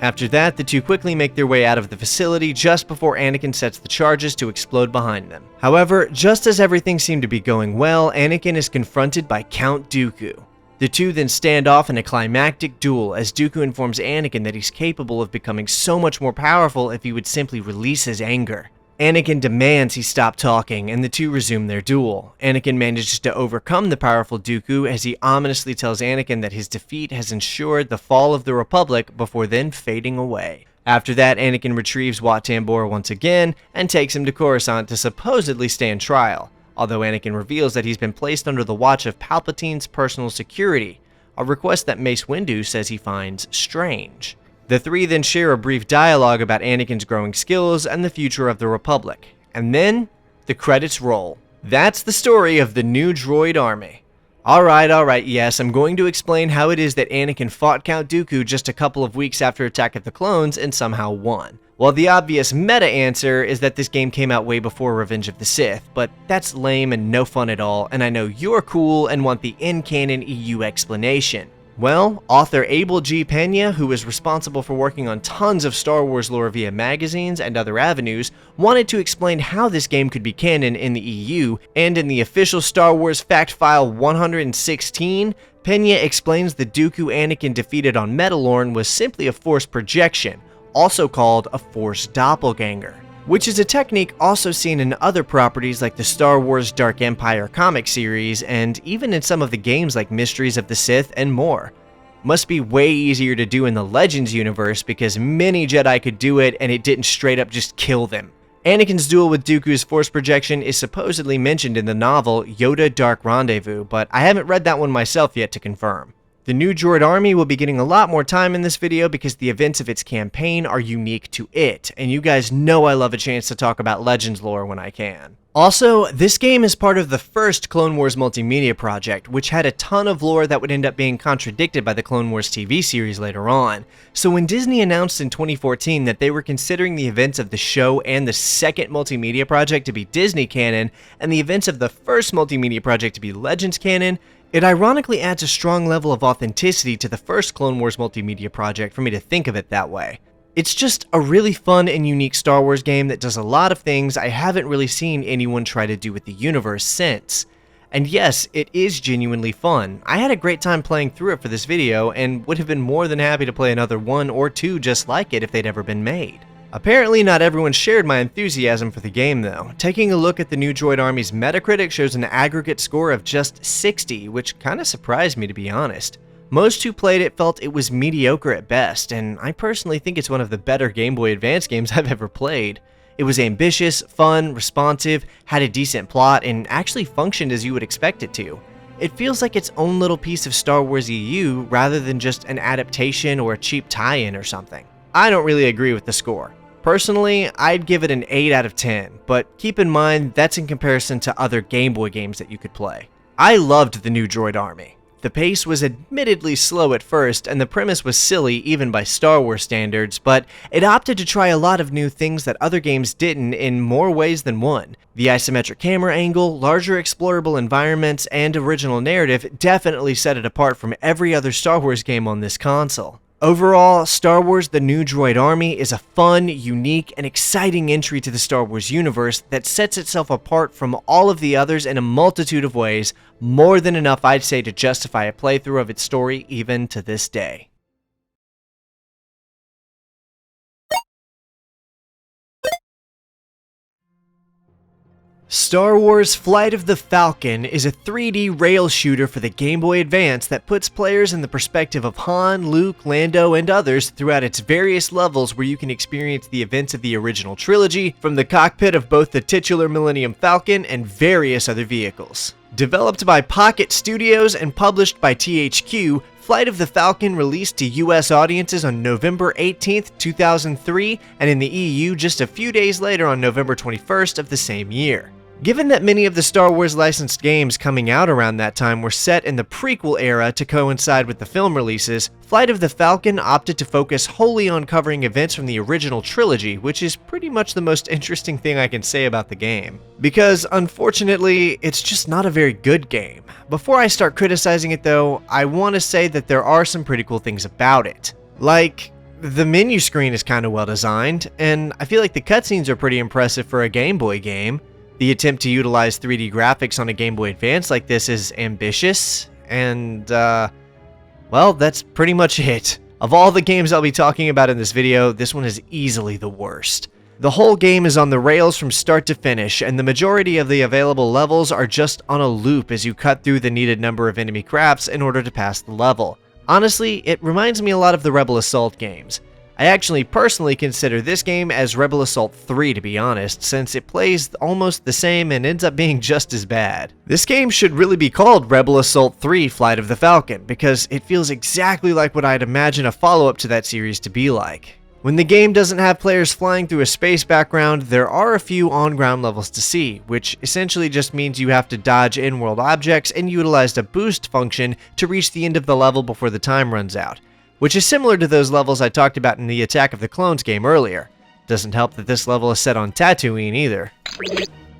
After that, the two quickly make their way out of the facility just before Anakin sets the charges to explode behind them. However, just as everything seemed to be going well, Anakin is confronted by Count Dooku. The two then stand off in a climactic duel as Dooku informs Anakin that he's capable of becoming so much more powerful if he would simply release his anger. Anakin demands he stop talking, and the two resume their duel. Anakin manages to overcome the powerful Dooku as he ominously tells Anakin that his defeat has ensured the fall of the Republic before then fading away. After that, Anakin retrieves Wat Tambor once again and takes him to Coruscant to supposedly stand trial, although Anakin reveals that he's been placed under the watch of Palpatine's personal security, a request that Mace Windu says he finds strange. The three then share a brief dialogue about Anakin's growing skills and the future of the Republic. And then, the credits roll. That's the story of the new Droid Army. Alright, yes, I'm going to explain how it is that Anakin fought Count Dooku just a couple of weeks after Attack of the Clones and somehow won. Well, the obvious meta answer is that this game came out way before Revenge of the Sith, but that's lame and no fun at all, and I know you're cool and want the in-canon EU explanation. Well, author Abel G. Pena, who is responsible for working on tons of Star Wars lore via magazines and other avenues, wanted to explain how this game could be canon in the EU, and in the official Star Wars Fact File 116, Pena explains the Dooku Anakin defeated on Metalorn was simply a Force projection, also called a Force doppelganger, which is a technique also seen in other properties like the Star Wars Dark Empire comic series, and even in some of the games like Mysteries of the Sith and more. Must be way easier to do in the Legends universe because many Jedi could do it and it didn't straight up just kill them. Anakin's duel with Dooku's Force projection is supposedly mentioned in the novel Yoda Dark Rendezvous, but I haven't read that one myself yet to confirm. The new Droid Army will be getting a lot more time in this video because the events of its campaign are unique to it, and you guys know I love a chance to talk about Legends lore when I can. Also, this game is part of the first Clone Wars multimedia project, which had a ton of lore that would end up being contradicted by the Clone Wars TV series later on. So when Disney announced in 2014 that they were considering the events of the show and the second multimedia project to be Disney canon, and the events of the first multimedia project to be Legends canon, it ironically adds a strong level of authenticity to the first Clone Wars multimedia project for me to think of it that way. It's just a really fun and unique Star Wars game that does a lot of things I haven't really seen anyone try to do with the universe since. And yes, it is genuinely fun. I had a great time playing through it for this video and would have been more than happy to play another one or two just like it if they'd ever been made. Apparently not everyone shared my enthusiasm for the game though. Taking a look at the new Droid Army's Metacritic shows an aggregate score of just 60, which kinda surprised me to be honest. Most who played it felt it was mediocre at best, and I personally think it's one of the better Game Boy Advance games I've ever played. It was ambitious, fun, responsive, had a decent plot, and actually functioned as you would expect it to. it feels like its own little piece of Star Wars EU rather than just an adaptation or a cheap tie-in or something. I don't really agree with the score. Personally, I'd give it an 8 out of 10, but keep in mind that's in comparison to other Game Boy games that you could play. I loved the new Droid Army. The pace was admittedly slow at first, and the premise was silly even by Star Wars standards, but it opted to try a lot of new things that other games didn't in more ways than one. The isometric camera angle, larger explorable environments, and original narrative definitely set it apart from every other Star Wars game on this console. Overall, Star Wars The New Droid Army is a fun, unique, and exciting entry to the Star Wars universe that sets itself apart from all of the others in a multitude of ways, more than enough I'd say to justify a playthrough of its story even to this day. Star Wars Flight of the Falcon is a 3D rail shooter for the Game Boy Advance that puts players in the perspective of Han, Luke, Lando, and others throughout its various levels where you can experience the events of the original trilogy from the cockpit of both the titular Millennium Falcon and various other vehicles. Developed by Pocket Studios and published by THQ, Flight of the Falcon released to US audiences on November 18, 2003, and in the EU just a few days later on November 21st of the same year. Given that many of the Star Wars licensed games coming out around that time were set in the prequel era to coincide with the film releases, Flight of the Falcon opted to focus wholly on covering events from the original trilogy, which is pretty much the most interesting thing I can say about the game. Because, unfortunately, it's just not a very good game. Before I start criticizing it though, I want to say that there are some pretty cool things about it. Like, the menu screen is kind of well designed, and I feel like the cutscenes are pretty impressive for a Game Boy game. The attempt to utilize 3D graphics on a Game Boy Advance like this is ambitious, and, well, that's pretty much it. Of all the games I'll be talking about in this video, this one is easily the worst. The whole game is on the rails from start to finish, and the majority of the available levels are just on a loop as you cut through the needed number of enemy crafts in order to pass the level. Honestly, it reminds me a lot of the Rebel Assault games. I actually personally consider this game as Rebel Assault 3 to be honest, since it plays almost the same and ends up being just as bad. This game should really be called Rebel Assault 3 Flight of the Falcon, because it feels exactly like what I'd imagine a follow-up to that series to be like. When the game doesn't have players flying through a space background, there are a few on-ground levels to see, which essentially just means you have to dodge in-world objects and utilize the boost function to reach the end of the level before the time runs out, which is similar to those levels I talked about in the Attack of the Clones game earlier. Doesn't help that this level is set on Tatooine either.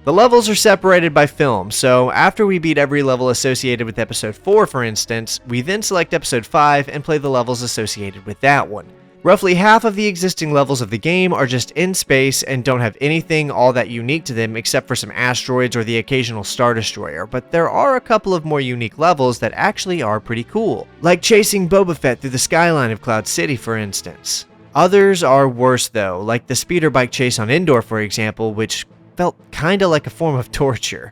The levels are separated by film, so after we beat every level associated with Episode 4 for instance, we then select Episode 5 and play the levels associated with that one. Roughly half of the existing levels of the game are just in space and don't have anything all that unique to them except for some asteroids or the occasional Star Destroyer, but there are a couple of more unique levels that actually are pretty cool, like chasing Boba Fett through the skyline of Cloud City for instance. Others are worse though, like the speeder bike chase on Endor for example, which felt kinda like a form of torture.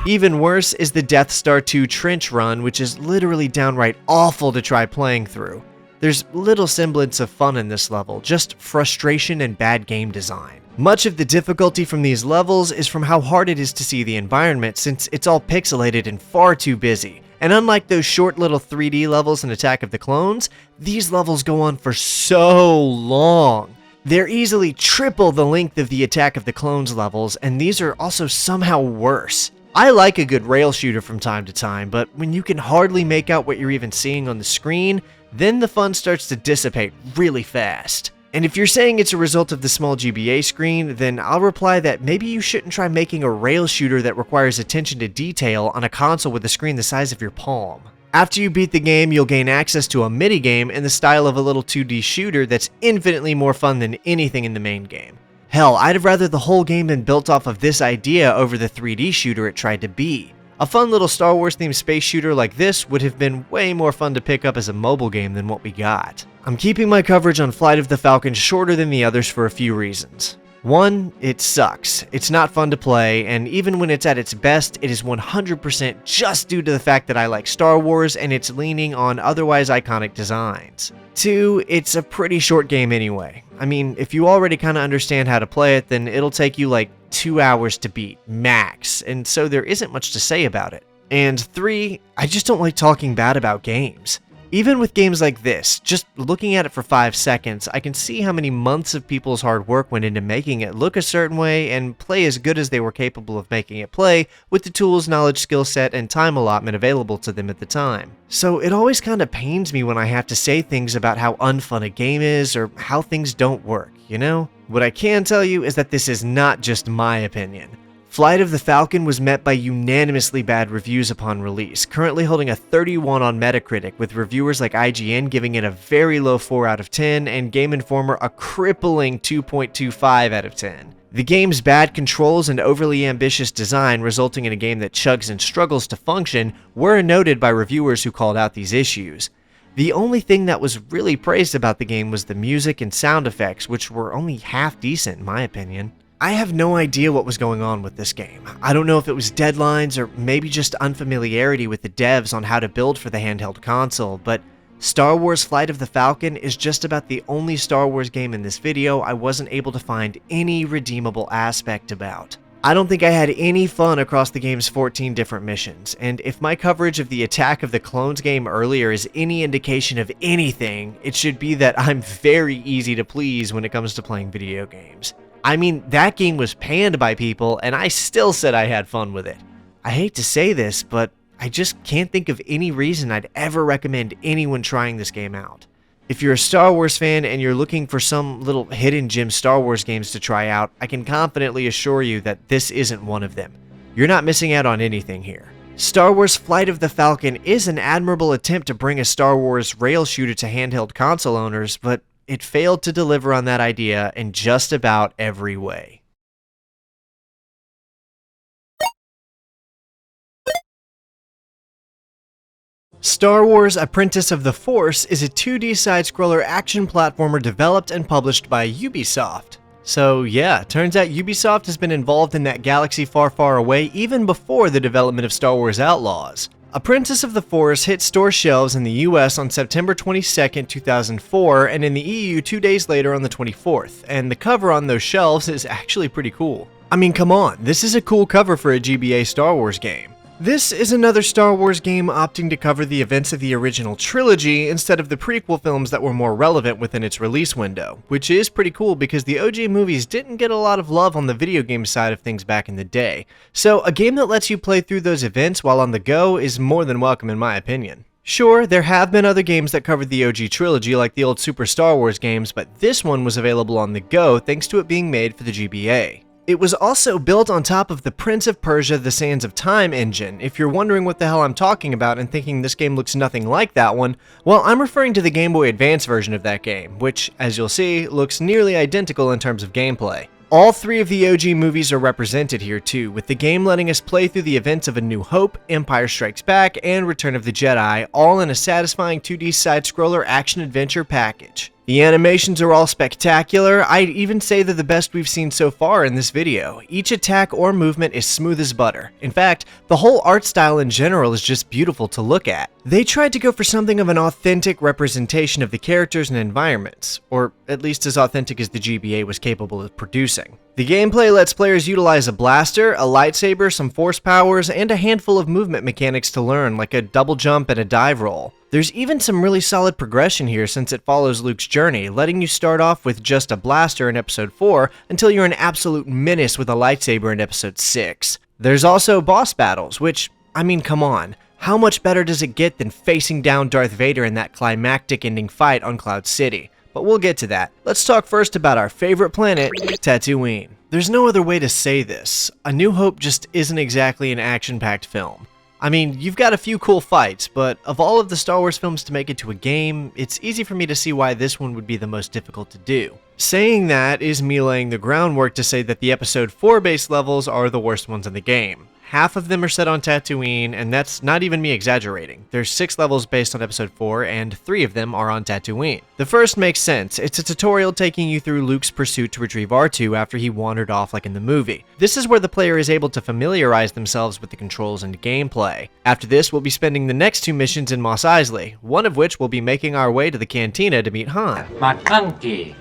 Even worse is the Death Star 2 trench run, which is literally downright awful to try playing through. There's little semblance of fun in this level, just frustration and bad game design. Much of the difficulty from these levels is from how hard it is to see the environment since it's all pixelated and far too busy. And unlike those short little 3D levels in Attack of the Clones, these levels go on for so long. They're easily triple the length of the Attack of the Clones levels, and these are also somehow worse. I like a good rail shooter from time to time, but when you can hardly make out what you're even seeing on the screen, then the fun starts to dissipate really fast. And if you're saying it's a result of the small GBA screen, then I'll reply that maybe you shouldn't try making a rail shooter that requires attention to detail on a console with a screen the size of your palm. After you beat the game, you'll gain access to a mini-game in the style of a little 2D shooter that's infinitely more fun than anything in the main game. Hell, I'd have rather the whole game been built off of this idea over the 3D shooter it tried to be. A fun little Star Wars themed space shooter like this would have been way more fun to pick up as a mobile game than what we got. I'm keeping my coverage on Flight of the Falcon shorter than the others for a few reasons. 1, it sucks. It's not fun to play, and even when it's at its best, it is 100% just due to the fact that I like Star Wars and it's leaning on otherwise iconic designs. 2, it's a pretty short game anyway. I mean, if you already kind of understand how to play it, then it'll take you like 2 hours to beat, max, and so there isn't much to say about it. And 3, I just don't like talking bad about games. Even with games like this, just looking at it for 5 seconds, I can see how many months of people's hard work went into making it look a certain way and play as good as they were capable of making it play with the tools, knowledge, skill set, and time allotment available to them at the time. So it always kind of pains me when I have to say things about how unfun a game is or how things don't work, you know? What I can tell you is that this is not just my opinion. Flight of the Falcon was met by unanimously bad reviews upon release, currently holding a 31 on Metacritic, with reviewers like IGN giving it a very low 4 out of 10 and Game Informer a crippling 2.25 out of 10. The game's bad controls and overly ambitious design, resulting in a game that chugs and struggles to function, were noted by reviewers who called out these issues. The only thing that was really praised about the game was the music and sound effects, which were only half decent in my opinion. I have no idea what was going on with this game. I don't know if it was deadlines or maybe just unfamiliarity with the devs on how to build for the handheld console, but Star Wars Flight of the Falcon is just about the only Star Wars game in this video I wasn't able to find any redeemable aspect about. I don't think I had any fun across the game's 14 different missions, and if my coverage of the Attack of the Clones game earlier is any indication of anything, it should be that I'm very easy to please when it comes to playing video games. I mean, that game was panned by people, and I still said I had fun with it. I hate to say this, but I just can't think of any reason I'd ever recommend anyone trying this game out. If you're a Star Wars fan and you're looking for some little hidden gem Star Wars games to try out, I can confidently assure you that this isn't one of them. You're not missing out on anything here. Star Wars Flight of the Falcon is an admirable attempt to bring a Star Wars rail shooter to handheld console owners, but it failed to deliver on that idea in just about every way. Star Wars Apprentice of the Force is a 2D side-scroller action platformer developed and published by Ubisoft. So yeah, turns out Ubisoft has been involved in that galaxy far, far away even before the development of Star Wars Outlaws. Apprentice of the Force hit store shelves in the US on September 22, 2004, and in the EU 2 days later on the 24th, and the cover on those shelves is actually pretty cool. I mean, come on, this is a cool cover for a GBA Star Wars game. This is another Star Wars game opting to cover the events of the original trilogy instead of the prequel films that were more relevant within its release window, which is pretty cool because the OG movies didn't get a lot of love on the video game side of things back in the day. So a game that lets you play through those events while on the go is more than welcome in my opinion. Sure, there have been other games that covered the OG trilogy like the old Super Star Wars games, but this one was available on the go thanks to it being made for the GBA. It was also built on top of the Prince of Persia: The Sands of Time engine. If you're wondering what the hell I'm talking about and thinking this game looks nothing like that one, well, I'm referring to the Game Boy Advance version of that game, which, as you'll see, looks nearly identical in terms of gameplay. All 3 of the OG movies are represented here too, with the game letting us play through the events of A New Hope, Empire Strikes Back, and Return of the Jedi, all in a satisfying 2D side-scroller action-adventure package. The animations are all spectacular. I'd even say they're the best we've seen so far in this video. Each attack or movement is smooth as butter. In fact, the whole art style in general is just beautiful to look at. They tried to go for something of an authentic representation of the characters and environments, or at least as authentic as the GBA was capable of producing. The gameplay lets players utilize a blaster, a lightsaber, some force powers, and a handful of movement mechanics to learn, like a double jump and a dive roll. There's even some really solid progression here since it follows Luke's journey, letting you start off with just a blaster in Episode 4 until you're an absolute menace with a lightsaber in Episode 6. There's also boss battles, which, I mean, come on. How much better does it get than facing down Darth Vader in that climactic ending fight on Cloud City? But we'll get to that. Let's talk first about our favorite planet, Tatooine. There's no other way to say this. A New Hope just isn't exactly an action-packed film. I mean, you've got a few cool fights, but of all of the Star Wars films to make it to a game, it's easy for me to see why this one would be the most difficult to do. Saying that is me laying the groundwork to say that the Episode 4 base levels are the worst ones in the game. Half of them are set on Tatooine, and that's not even me exaggerating. There's 6 levels based on Episode 4, and 3 of them are on Tatooine. The first makes sense. It's a tutorial taking you through Luke's pursuit to retrieve R2 after he wandered off like in the movie. This is where the player is able to familiarize themselves with the controls and gameplay. After this, we'll be spending the next 2 missions in Mos Eisley, one of which will be making our way to the cantina to meet Han. McClunky.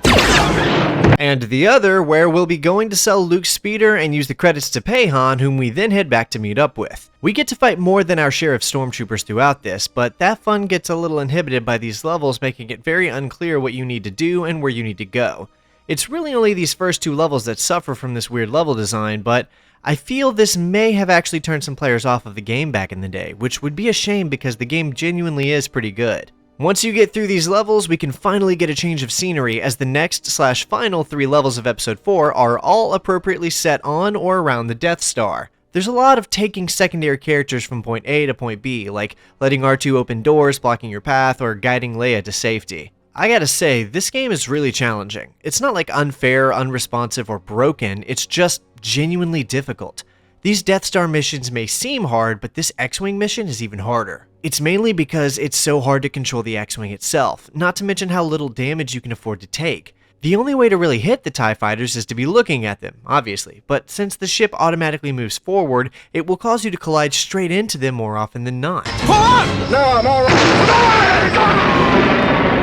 And the other where we'll be going to sell Luke's speeder and use the credits to pay Han, whom we then head back to meet up with. We get to fight more than our share of stormtroopers throughout this, but that fun gets a little inhibited by these levels, making it very unclear what you need to do and where you need to go. It's really only these first 2 levels that suffer from this weird level design, but I feel this may have actually turned some players off of the game back in the day, which would be a shame because the game genuinely is pretty good. Once you get through these levels, we can finally get a change of scenery, as the next/final 3 levels of Episode 4 are all appropriately set on or around the Death Star. There's a lot of taking secondary characters from point A to point B, like letting R2 open doors, blocking your path, or guiding Leia to safety. I gotta say, this game is really challenging. It's not like unfair, unresponsive, or broken, it's just genuinely difficult. These Death Star missions may seem hard, but this X-Wing mission is even harder. It's mainly because it's so hard to control the X-Wing itself, not to mention how little damage you can afford to take. The only way to really hit the TIE fighters is to be looking at them, obviously, but since the ship automatically moves forward, it will cause you to collide straight into them more often than not.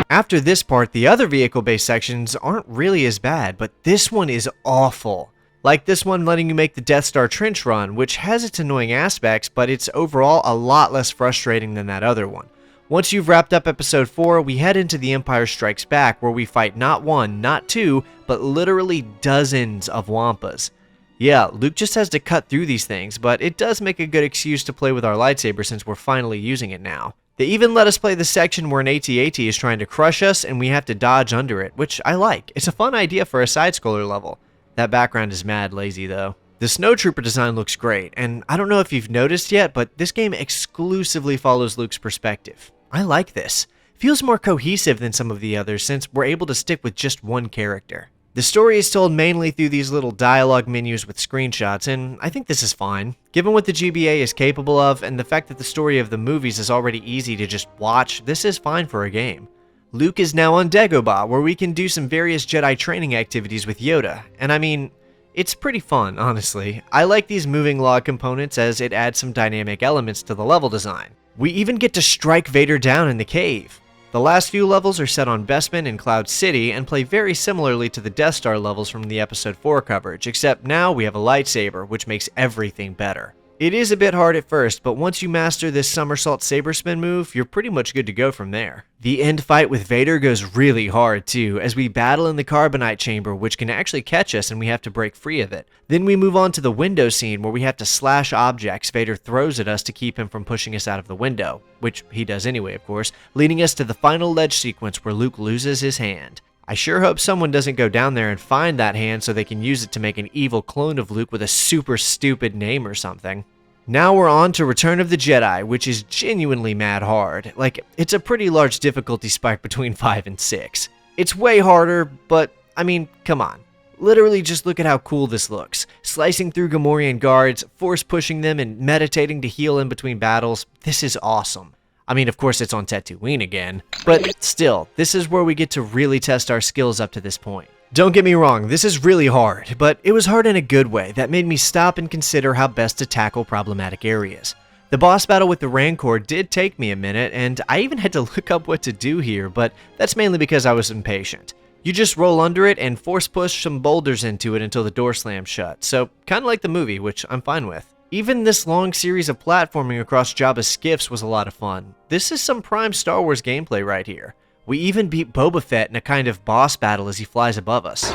After this part, the other vehicle-based sections aren't really as bad, but this one is awful. Like this one letting you make the Death Star trench run, which has its annoying aspects, but it's overall a lot less frustrating than that other one. Once you've wrapped up Episode 4, we head into The Empire Strikes Back, where we fight not 1, not 2, but literally dozens of Wampas. Yeah, Luke just has to cut through these things, but it does make a good excuse to play with our lightsaber since we're finally using it now. They even let us play the section where an AT-AT is trying to crush us and we have to dodge under it, which I like. It's a fun idea for a side-scroller level. That background is mad lazy though. The snowtrooper design looks great, and I don't know if you've noticed yet, but this game exclusively follows Luke's perspective. I like this. Feels more cohesive than some of the others since we're able to stick with just one character. The story is told mainly through these little dialogue menus with screenshots, and I think this is fine. Given what the GBA is capable of, and the fact that the story of the movies is already easy to just watch, this is fine for a game. Luke is now on Dagobah, where we can do some various Jedi training activities with Yoda, and I mean, it's pretty fun, honestly. I like these moving log components as it adds some dynamic elements to the level design. We even get to strike Vader down in the cave. The last few levels are set on Bespin and Cloud City and play very similarly to the Death Star levels from the Episode 4 coverage, except now we have a lightsaber, which makes everything better. It is a bit hard at first, but once you master this somersault saber spin move, you're pretty much good to go from there. The end fight with Vader goes really hard too, as we battle in the carbonite chamber, which can actually catch us and we have to break free of it. Then we move on to the window scene where we have to slash objects Vader throws at us to keep him from pushing us out of the window, which he does anyway of course, leading us to the final ledge sequence where Luke loses his hand. I sure hope someone doesn't go down there and find that hand so they can use it to make an evil clone of Luke with a super stupid name or something. Now we're on to Return of the Jedi, which is genuinely mad hard. Like, it's a pretty large difficulty spike between 5 and 6. It's way harder, but, I mean, come on. Literally just look at how cool this looks. Slicing through Gamorrean guards, force pushing them, and meditating to heal in between battles. This is awesome. I mean, of course it's on Tatooine again, but still, this is where we get to really test our skills up to this point. Don't get me wrong, this is really hard, but it was hard in a good way that made me stop and consider how best to tackle problematic areas. The boss battle with the Rancor did take me a minute, and I even had to look up what to do here, but that's mainly because I was impatient. You just roll under it and force push some boulders into it until the door slams shut, so kinda like the movie, which I'm fine with. Even this long series of platforming across Jabba's skiffs was a lot of fun. This is some prime Star Wars gameplay right here. We even beat Boba Fett in a kind of boss battle as he flies above us.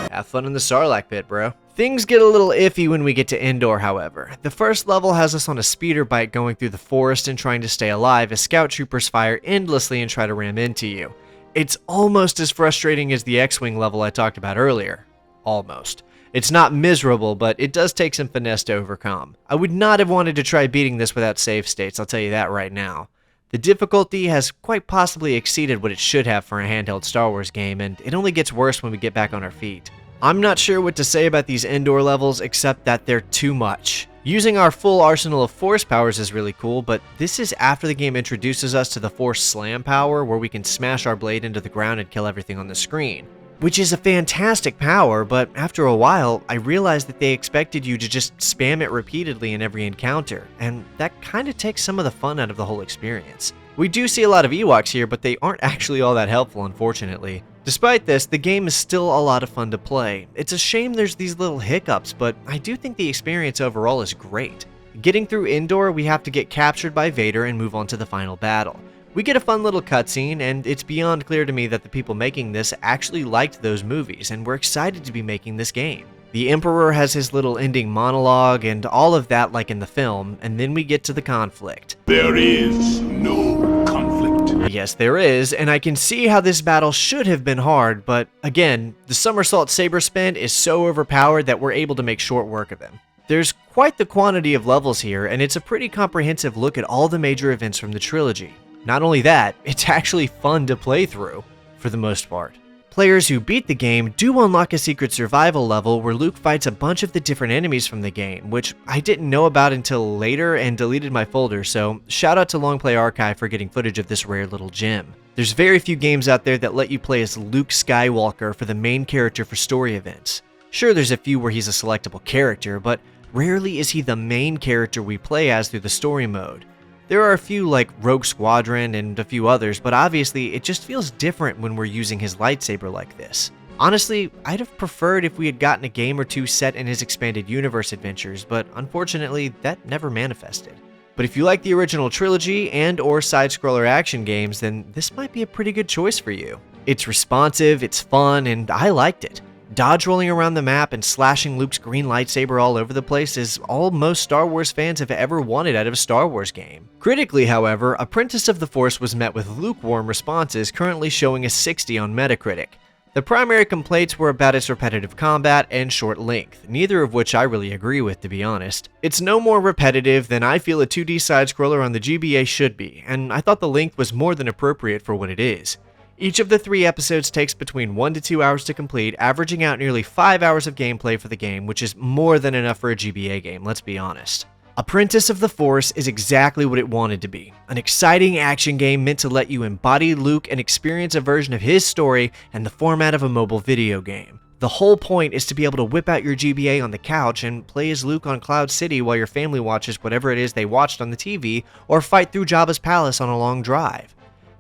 Have fun in the Sarlacc pit, bro. Things get a little iffy when we get to Endor, however. The first level has us on a speeder bike going through the forest and trying to stay alive as scout troopers fire endlessly and try to ram into you. It's almost as frustrating as the X-Wing level I talked about earlier. Almost. It's not miserable, but it does take some finesse to overcome. I would not have wanted to try beating this without save states, I'll tell you that right now. The difficulty has quite possibly exceeded what it should have for a handheld Star Wars game, and it only gets worse when we get back on our feet. I'm not sure what to say about these indoor levels except that they're too much. Using our full arsenal of force powers is really cool, but this is after the game introduces us to the force slam power where we can smash our blade into the ground and kill everything on the screen. Which is a fantastic power, but after a while, I realized that they expected you to just spam it repeatedly in every encounter, and that kinda takes some of the fun out of the whole experience. We do see a lot of Ewoks here, but they aren't actually all that helpful, unfortunately. Despite this, the game is still a lot of fun to play. It's a shame there's these little hiccups, but I do think the experience overall is great. Getting through Indoor, we have to get captured by Vader and move on to the final battle. We get a fun little cutscene, and it's beyond clear to me that the people making this actually liked those movies and were excited to be making this game. The Emperor has his little ending monologue and all of that like in the film, and then we get to the conflict. There is no conflict. Yes, there is, and I can see how this battle should have been hard, but again, the somersault saber spin is so overpowered that we're able to make short work of him. There's quite the quantity of levels here, and it's a pretty comprehensive look at all the major events from the trilogy. Not only that, it's actually fun to play through, for the most part. Players who beat the game do unlock a secret survival level where Luke fights a bunch of the different enemies from the game, which I didn't know about until later and deleted my folder, so shout out to Long Play Archive for getting footage of this rare little gem. There's very few games out there that let you play as Luke Skywalker for the main character for story events. Sure, there's a few where he's a selectable character, but rarely is he the main character we play as through the story mode. There are a few like Rogue Squadron and a few others, but obviously it just feels different when we're using his lightsaber like this. Honestly, I'd have preferred if we had gotten a game or two set in his expanded universe adventures, but unfortunately that never manifested. But if you like the original trilogy and or side-scroller action games, then this might be a pretty good choice for you. It's responsive, it's fun, and I liked it. Dodge rolling around the map and slashing Luke's green lightsaber all over the place is all most Star Wars fans have ever wanted out of a Star Wars game. Critically, however, Apprentice of the Force was met with lukewarm responses, currently showing a 60 on Metacritic. The primary complaints were about its repetitive combat and short length, neither of which I really agree with, to be honest. It's no more repetitive than I feel a 2D side-scroller on the GBA should be, and I thought the length was more than appropriate for what it is. Each of the 3 episodes takes between 1 to 2 hours to complete, averaging out nearly 5 hours of gameplay for the game, which is more than enough for a GBA game, let's be honest. Apprentice of the Force is exactly what it wanted to be. An exciting action game meant to let you embody Luke and experience a version of his story in the format of a mobile video game. The whole point is to be able to whip out your GBA on the couch and play as Luke on Cloud City while your family watches whatever it is they watched on the TV, or fight through Jabba's palace on a long drive.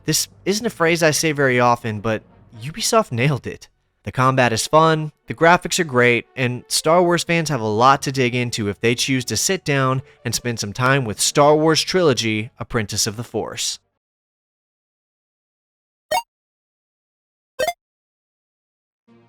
This isn't a phrase I say very often, but Ubisoft nailed it. The combat is fun, the graphics are great, and Star Wars fans have a lot to dig into if they choose to sit down and spend some time with Star Wars Trilogy: Apprentice of the Force.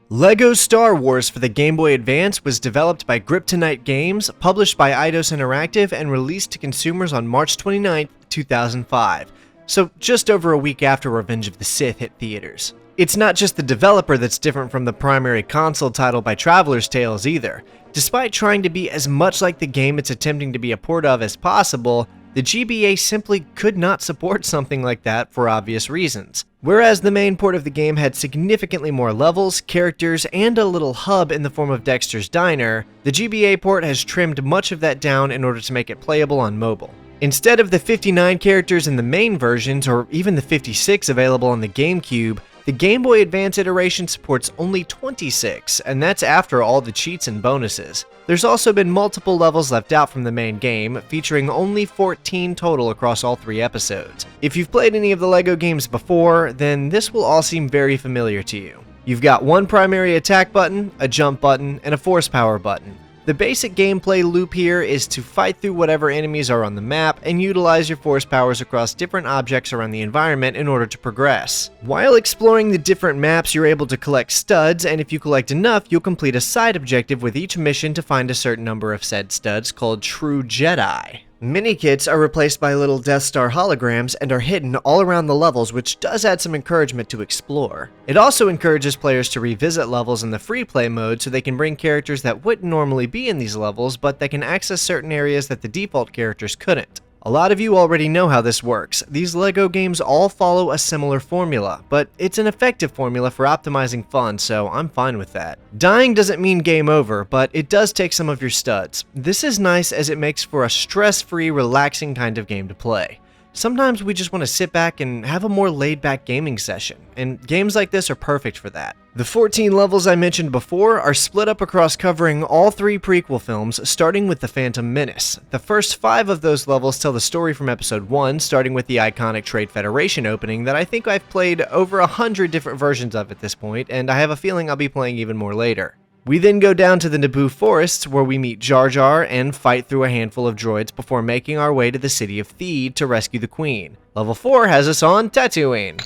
LEGO Star Wars for the Game Boy Advance was developed by Kryptonite Games, published by Eidos Interactive, and released to consumers on March 29, 2005. So just over a week after Revenge of the Sith hit theaters. It's not just the developer that's different from the primary console title by Traveler's Tales either. Despite trying to be as much like the game it's attempting to be a port of as possible, the GBA simply could not support something like that for obvious reasons. Whereas the main port of the game had significantly more levels, characters, and a little hub in the form of Dexter's Diner, the GBA port has trimmed much of that down in order to make it playable on mobile. Instead of the 59 characters in the main versions, or even the 56 available on the GameCube, the Game Boy Advance iteration supports only 26, and that's after all the cheats and bonuses. There's also been multiple levels left out from the main game, featuring only 14 total across all 3 episodes. If you've played any of the LEGO games before, then this will all seem very familiar to you. You've got one primary attack button, a jump button, and a force power button. The basic gameplay loop here is to fight through whatever enemies are on the map and utilize your force powers across different objects around the environment in order to progress. While exploring the different maps, you're able to collect studs, and if you collect enough, you'll complete a side objective with each mission to find a certain number of said studs called True Jedi. Mini-kits are replaced by little Death Star holograms and are hidden all around the levels, which does add some encouragement to explore. It also encourages players to revisit levels in the free play mode so they can bring characters that wouldn't normally be in these levels, but that can access certain areas that the default characters couldn't. A lot of you already know how this works. These LEGO games all follow a similar formula, but it's an effective formula for optimizing fun, so I'm fine with that. Dying doesn't mean game over, but it does take some of your studs. This is nice as it makes for a stress-free, relaxing kind of game to play. Sometimes we just want to sit back and have a more laid-back gaming session, and games like this are perfect for that. The 14 levels I mentioned before are split up across covering all 3 prequel films, starting with The Phantom Menace. The first 5 of those levels tell the story from Episode 1, starting with the iconic Trade Federation opening that I think I've played over 100 different versions of at this point, and I have a feeling I'll be playing even more later. We then go down to the Naboo forests where we meet Jar Jar and fight through a handful of droids before making our way to the city of Theed to rescue the Queen. Level 4 has us on Tatooine,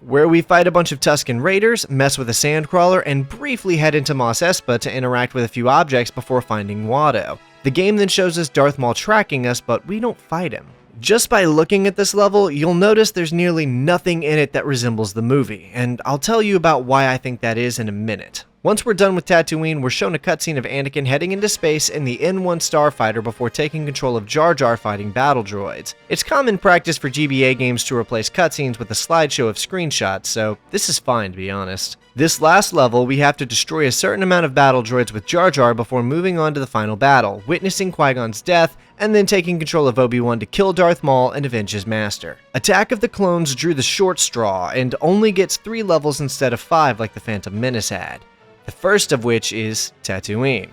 where we fight a bunch of Tusken Raiders, mess with a sandcrawler, and briefly head into Mos Espa to interact with a few objects before finding Watto. The game then shows us Darth Maul tracking us, but we don't fight him. Just by looking at this level, you'll notice there's nearly nothing in it that resembles the movie, and I'll tell you about why I think that is in a minute. Once we're done with Tatooine, we're shown a cutscene of Anakin heading into space in the N1 starfighter before taking control of Jar Jar fighting battle droids. It's common practice for GBA games to replace cutscenes with a slideshow of screenshots, so this is fine to be honest. This last level, we have to destroy a certain amount of battle droids with Jar Jar before moving on to the final battle, witnessing Qui-Gon's death, and then taking control of Obi-Wan to kill Darth Maul and avenge his master. Attack of the Clones drew the short straw, and only gets 3 levels instead of 5 like the Phantom Menace had. The first of which is Tatooine.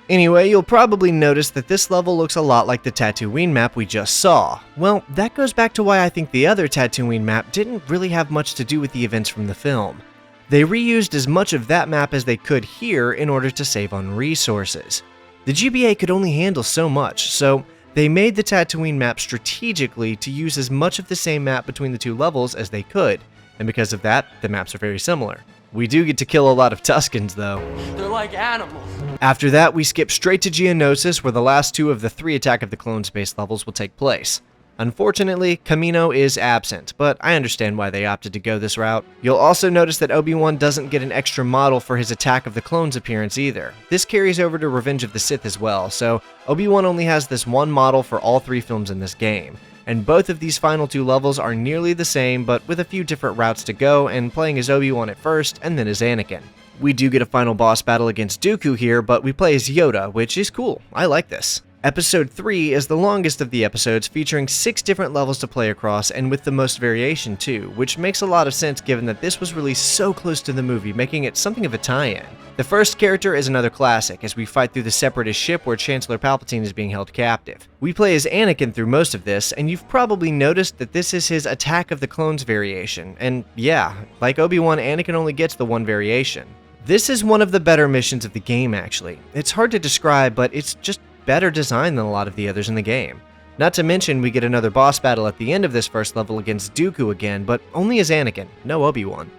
Anyway, you'll probably notice that this level looks a lot like the Tatooine map we just saw. Well, that goes back to why I think the other Tatooine map didn't really have much to do with the events from the film. They reused as much of that map as they could here in order to save on resources. The GBA could only handle so much, so they made the Tatooine map strategically to use as much of the same map between the 2 levels as they could, and because of that, the maps are very similar. We do get to kill a lot of Tuskens, though. They're like animals. After that, we skip straight to Geonosis, where the last 2 of the 3 Attack of the Clones base levels will take place. Unfortunately, Kamino is absent, but I understand why they opted to go this route. You'll also notice that Obi-Wan doesn't get an extra model for his Attack of the Clones appearance either. This carries over to Revenge of the Sith as well, so Obi-Wan only has this one model for all 3 films in this game. And both of these final 2 levels are nearly the same, but with a few different routes to go, and playing as Obi-Wan at first, and then as Anakin. We do get a final boss battle against Dooku here, but we play as Yoda, which is cool. I like this. Episode 3 is the longest of the episodes, featuring 6 different levels to play across, and with the most variation too, which makes a lot of sense given that this was released so close to the movie, making it something of a tie-in. The first character is another classic, as we fight through the Separatist ship where Chancellor Palpatine is being held captive. We play as Anakin through most of this, and you've probably noticed that this is his Attack of the Clones variation, and yeah, like Obi-Wan, Anakin only gets the one variation. This is one of the better missions of the game actually. It's hard to describe, but it's just better designed than a lot of the others in the game. Not to mention, we get another boss battle at the end of this first level against Dooku again, but only as Anakin, no Obi-Wan.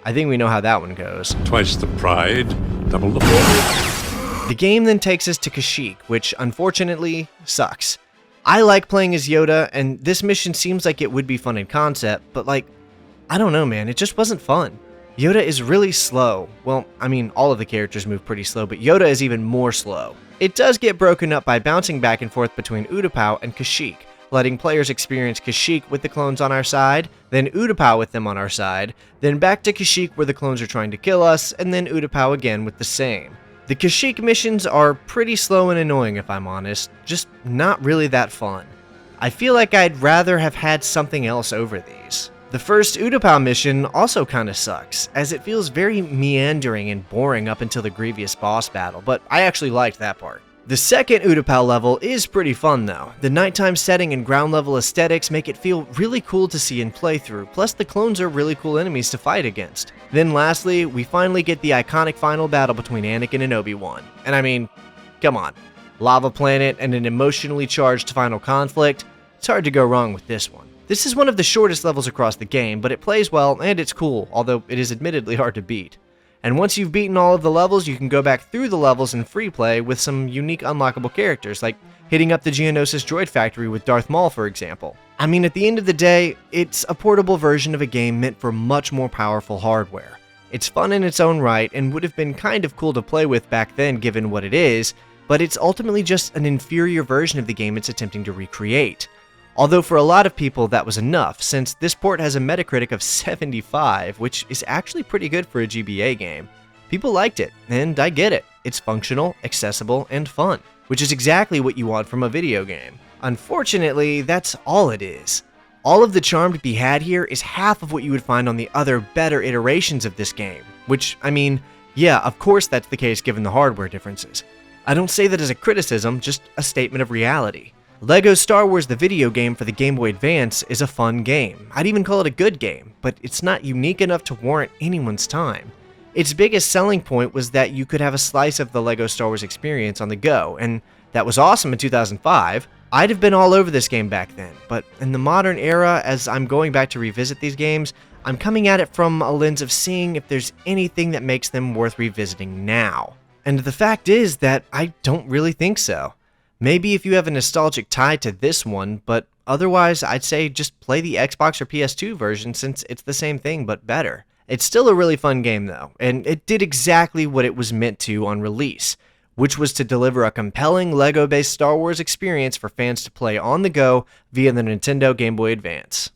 I think we know how that one goes. Twice the pride, double the glory. The game then takes us to Kashyyyk, which unfortunately sucks. I like playing as Yoda, and this mission seems like it would be fun in concept, but I don't know man, it just wasn't fun. Yoda is really slow. Well, I mean, all of the characters move pretty slow, but Yoda is even more slow. It does get broken up by bouncing back and forth between Utapau and Kashyyyk, letting players experience Kashyyyk with the clones on our side, then Utapau with them on our side, then back to Kashyyyk where the clones are trying to kill us, and then Utapau again with the same. The Kashyyyk missions are pretty slow and annoying if I'm honest, just not really that fun. I feel like I'd rather have had something else over these. The first Utapau mission also kinda sucks, as it feels very meandering and boring up until the Grievous boss battle, but I actually liked that part. The second Utapau level is pretty fun though. The nighttime setting and ground level aesthetics make it feel really cool to see and play through, plus the clones are really cool enemies to fight against. Then lastly, we finally get the iconic final battle between Anakin and Obi-Wan. And I mean, come on. Lava planet and an emotionally charged final conflict, it's hard to go wrong with this one. This is one of the shortest levels across the game, but it plays well and it's cool, although it is admittedly hard to beat. And once you've beaten all of the levels, you can go back through the levels in free play with some unique unlockable characters, like hitting up the Geonosis droid factory with Darth Maul, for example. I mean, at the end of the day, it's a portable version of a game meant for much more powerful hardware. It's fun in its own right and would have been kind of cool to play with back then given what it is, but it's ultimately just an inferior version of the game it's attempting to recreate. Although for a lot of people that was enough, since this port has a Metacritic of 75, which is actually pretty good for a GBA game. People liked it, and I get it. It's functional, accessible, and fun, which is exactly what you want from a video game. Unfortunately, that's all it is. All of the charm to be had here is half of what you would find on the other better iterations of this game, which, I mean, yeah, of course that's the case given the hardware differences. I don't say that as a criticism, just a statement of reality. LEGO Star Wars the video game for the Game Boy Advance is a fun game. I'd even call it a good game, but it's not unique enough to warrant anyone's time. Its biggest selling point was that you could have a slice of the LEGO Star Wars experience on the go, and that was awesome in 2005. I'd have been all over this game back then, but in the modern era, as I'm going back to revisit these games, I'm coming at it from a lens of seeing if there's anything that makes them worth revisiting now. And the fact is that I don't really think so. Maybe if you have a nostalgic tie to this one, but otherwise I'd say just play the Xbox or PS2 version since it's the same thing but better. It's still a really fun game though, and it did exactly what it was meant to on release, which was to deliver a compelling LEGO-based Star Wars experience for fans to play on the go via the Nintendo Game Boy Advance.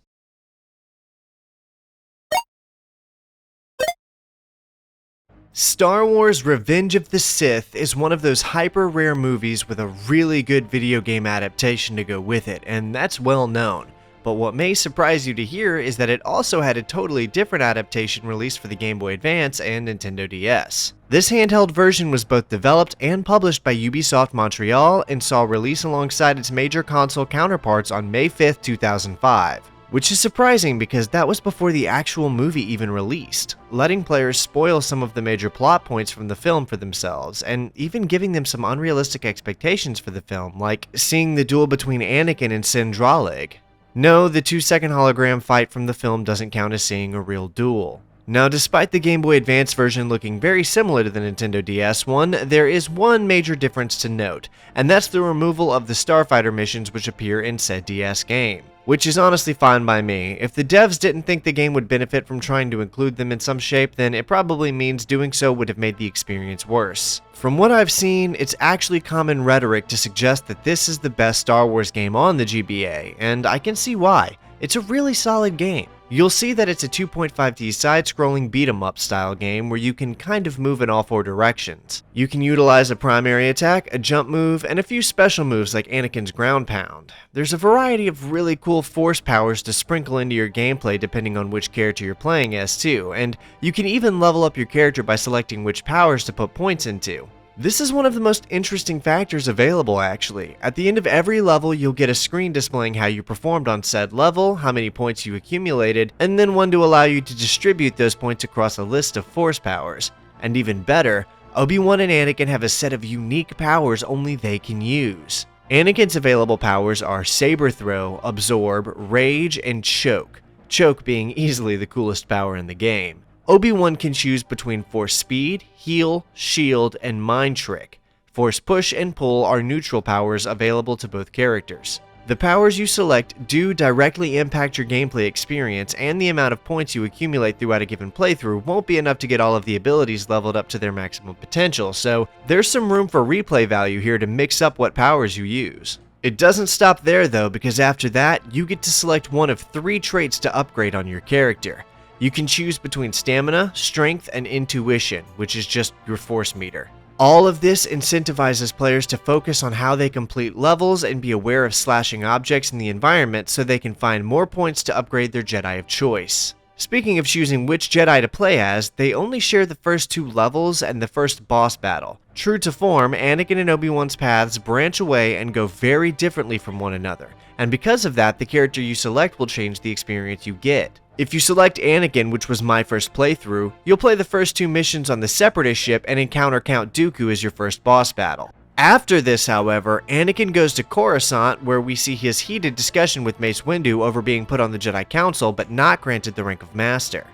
Star Wars Revenge of the Sith is one of those hyper-rare movies with a really good video game adaptation to go with it, and that's well known. But what may surprise you to hear is that it also had a totally different adaptation released for the Game Boy Advance and Nintendo DS. This handheld version was both developed and published by Ubisoft Montreal and saw release alongside its major console counterparts on May 5th, 2005. Which is surprising because that was before the actual movie even released, letting players spoil some of the major plot points from the film for themselves, and even giving them some unrealistic expectations for the film, like seeing the duel between Anakin and Sindralig. No, the 2-second hologram fight from the film doesn't count as seeing a real duel. Now, despite the Game Boy Advance version looking very similar to the Nintendo DS one, there is one major difference to note, and that's the removal of the Starfighter missions which appear in said DS game. Which is honestly fine by me. If the devs didn't think the game would benefit from trying to include them in some shape, then it probably means doing so would have made the experience worse. From what I've seen, it's actually common rhetoric to suggest that this is the best Star Wars game on the GBA, and I can see why. It's a really solid game. You'll see that it's a 2.5D side-scrolling beat-em-up style game where you can kind of move in all four directions. You can utilize a primary attack, a jump move, and a few special moves like Anakin's ground pound. There's a variety of really cool force powers to sprinkle into your gameplay depending on which character you're playing as too, and you can even level up your character by selecting which powers to put points into. This is one of the most interesting factors available actually. At the end of every level, you'll get a screen displaying how you performed on said level, how many points you accumulated, and then one to allow you to distribute those points across a list of force powers. And even better, Obi-Wan and Anakin have a set of unique powers only they can use. Anakin's available powers are Saber Throw, Absorb, Rage, and Choke. Choke being easily the coolest power in the game. Obi-Wan can choose between Force Speed, Heal, Shield, and Mind Trick. Force Push and Pull are neutral powers available to both characters. The powers you select do directly impact your gameplay experience, and the amount of points you accumulate throughout a given playthrough won't be enough to get all of the abilities leveled up to their maximum potential, so there's some room for replay value here to mix up what powers you use. It doesn't stop there though, because after that, you get to select one of 3 traits to upgrade on your character. You can choose between Stamina, Strength, and Intuition, which is just your force meter. All of this incentivizes players to focus on how they complete levels and be aware of slashing objects in the environment so they can find more points to upgrade their Jedi of choice. Speaking of choosing which Jedi to play as, they only share the first 2 levels and the first boss battle. True to form, Anakin and Obi-Wan's paths branch away and go very differently from one another, and because of that, the character you select will change the experience you get. If you select Anakin, which was my first playthrough, you'll play the first 2 missions on the Separatist ship and encounter Count Dooku as your first boss battle. After this, however, Anakin goes to Coruscant, where we see his heated discussion with Mace Windu over being put on the Jedi Council but not granted the rank of Master.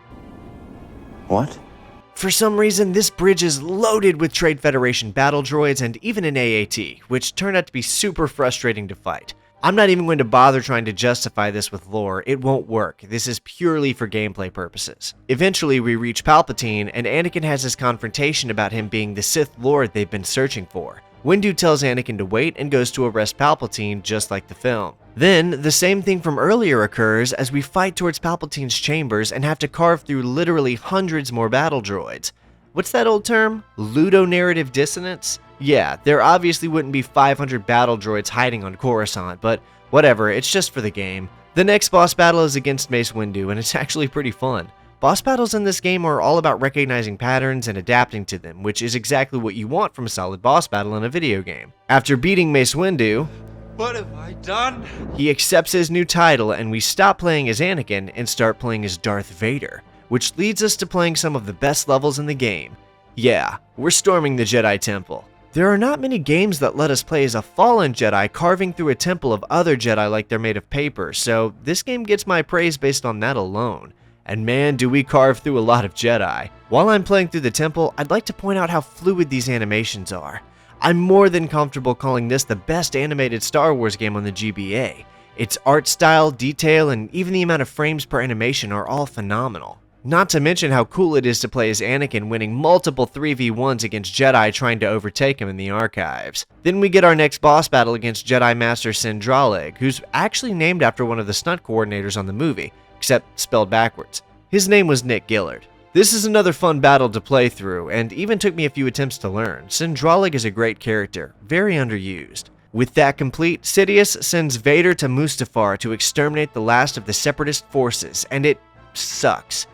What? For some reason, this bridge is loaded with Trade Federation battle droids and even an AAT, which turned out to be super frustrating to fight. I'm not even going to bother trying to justify this with lore, it won't work, this is purely for gameplay purposes. Eventually we reach Palpatine, and Anakin has his confrontation about him being the Sith Lord they've been searching for. Windu tells Anakin to wait and goes to arrest Palpatine just like the film. Then, the same thing from earlier occurs as we fight towards Palpatine's chambers and have to carve through literally hundreds more battle droids. What's that old term? Ludonarrative dissonance? Yeah, there obviously wouldn't be 500 battle droids hiding on Coruscant, but whatever, it's just for the game. The next boss battle is against Mace Windu, and it's actually pretty fun. Boss battles in this game are all about recognizing patterns and adapting to them, which is exactly what you want from a solid boss battle in a video game. After beating Mace Windu, What have I done? he accepts his new title and we stop playing as Anakin and start playing as Darth Vader, which leads us to playing some of the best levels in the game. Yeah, we're storming the Jedi Temple. There are not many games that let us play as a fallen Jedi carving through a temple of other Jedi like they're made of paper, so this game gets my praise based on that alone. And man, do we carve through a lot of Jedi. While I'm playing through the temple, I'd like to point out how fluid these animations are. I'm more than comfortable calling this the best animated Star Wars game on the GBA. Its art style, detail, and even the amount of frames per animation are all phenomenal. Not to mention how cool it is to play as Anakin winning multiple 3v1s against Jedi trying to overtake him in the archives. Then we get our next boss battle against Jedi Master Sindralig, who's actually named after one of the stunt coordinators on the movie, except spelled backwards. His name was Nick Gillard. This is another fun battle to play through, and even took me a few attempts to learn. Sindralig is a great character, very underused. With that complete, Sidious sends Vader to Mustafar to exterminate the last of the Separatist forces, and it sucks.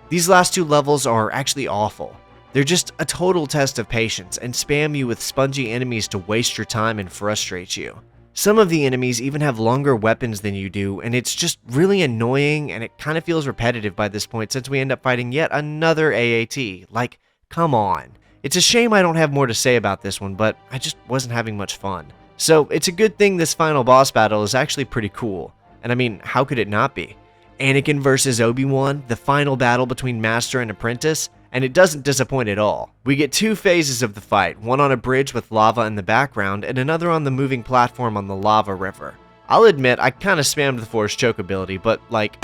These last two levels are actually awful. They're just a total test of patience and spam you with spongy enemies to waste your time and frustrate you. Some of the enemies even have longer weapons than you do, and it's just really annoying, and it kind of feels repetitive by this point since we end up fighting yet another AAT. Like, come on. It's a shame I don't have more to say about this one, but I just wasn't having much fun. So it's a good thing this final boss battle is actually pretty cool. And I mean, how could it not be? Anakin versus Obi-Wan, the final battle between Master and Apprentice, and it doesn't disappoint at all. We get two phases of the fight, one on a bridge with lava in the background, and another on the moving platform on the lava river. I'll admit, I kinda spammed the Force choke ability, but like...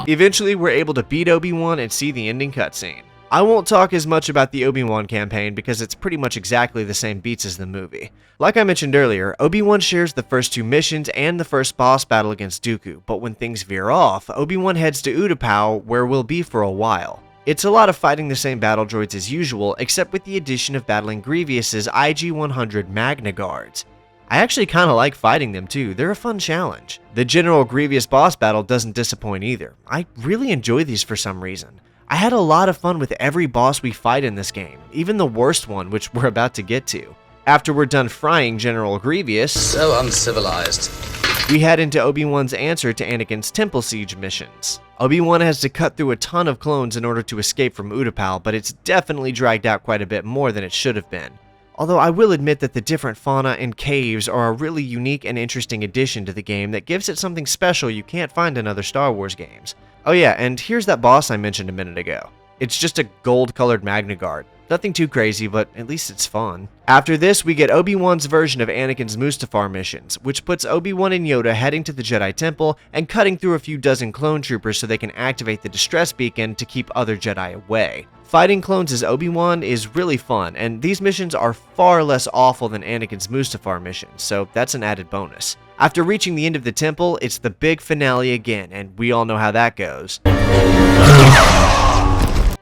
Eventually, we're able to beat Obi-Wan and see the ending cutscene. I won't talk as much about the Obi-Wan campaign because it's pretty much exactly the same beats as the movie. Like I mentioned earlier, Obi-Wan shares the first two missions and the first boss battle against Dooku, but when things veer off, Obi-Wan heads to Utapau, where we'll be for a while. It's a lot of fighting the same battle droids as usual, except with the addition of battling Grievous's IG-100 Magna Guards. I actually kinda like fighting them too, they're a fun challenge. The General Grievous boss battle doesn't disappoint either. I really enjoy these for some reason. I had a lot of fun with every boss we fight in this game, even the worst one, which we're about to get to. After we're done frying General Grievous, So uncivilized. we head into Obi-Wan's answer to Anakin's Temple Siege missions. Obi-Wan has to cut through a ton of clones in order to escape from Utapau, but it's definitely dragged out quite a bit more than it should have been. Although I will admit that the different fauna and caves are a really unique and interesting addition to the game that gives it something special you can't find in other Star Wars games. Oh yeah, and here's that boss I mentioned a minute ago. It's just a gold-colored Magna Guard. Nothing too crazy, but at least it's fun. After this, we get Obi-Wan's version of Anakin's Mustafar missions, which puts Obi-Wan and Yoda heading to the Jedi Temple and cutting through a few dozen clone troopers so they can activate the distress beacon to keep other Jedi away. Fighting clones as Obi-Wan is really fun, and these missions are far less awful than Anakin's Mustafar missions, so that's an added bonus. After reaching the end of the temple, it's the big finale again, and we all know how that goes.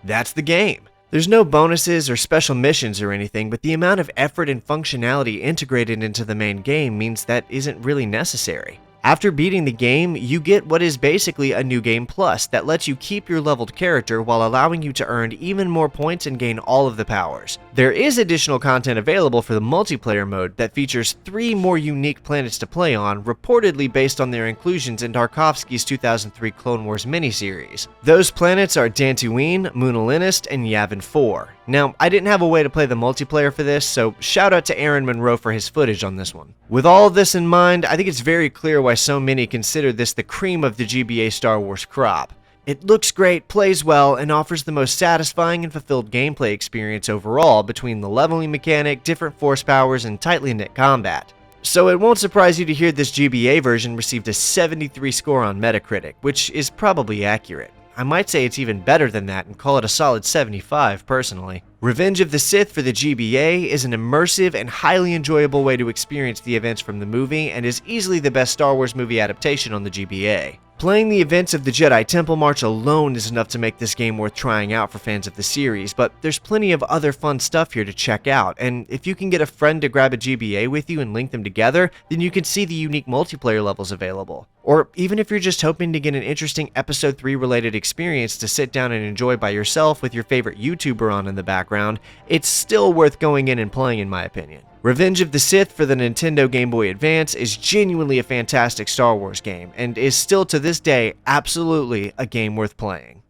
That's the game. There's no bonuses or special missions or anything, but the amount of effort and functionality integrated into the main game means that isn't really necessary. After beating the game, you get what is basically a New Game Plus that lets you keep your leveled character while allowing you to earn even more points and gain all of the powers. There is additional content available for the multiplayer mode that features 3 more unique planets to play on, reportedly based on their inclusions in Tarkovsky's 2003 Clone Wars miniseries. Those planets are Dantooine, Moonalynist, and Yavin 4. Now, I didn't have a way to play the multiplayer for this, so shout out to Aaron Monroe for his footage on this one. With all of this in mind, I think it's very clear why so many consider this the cream of the GBA Star Wars crop. It looks great, plays well, and offers the most satisfying and fulfilled gameplay experience overall between the leveling mechanic, different force powers, and tightly knit combat. So it won't surprise you to hear this GBA version received a 73 score on Metacritic, which is probably accurate. I might say it's even better than that and call it a solid 75 personally. Revenge of the Sith for the GBA is an immersive and highly enjoyable way to experience the events from the movie and is easily the best Star Wars movie adaptation on the GBA. Playing the events of the Jedi Temple March alone is enough to make this game worth trying out for fans of the series, but there's plenty of other fun stuff here to check out, and if you can get a friend to grab a GBA with you and link them together, then you can see the unique multiplayer levels available. Or even if you're just hoping to get an interesting Episode 3 related experience to sit down and enjoy by yourself with your favorite YouTuber on in the background, it's still worth going in and playing in my opinion. Revenge of the Sith for the Nintendo Game Boy Advance is genuinely a fantastic Star Wars game, and is still to this day absolutely a game worth playing.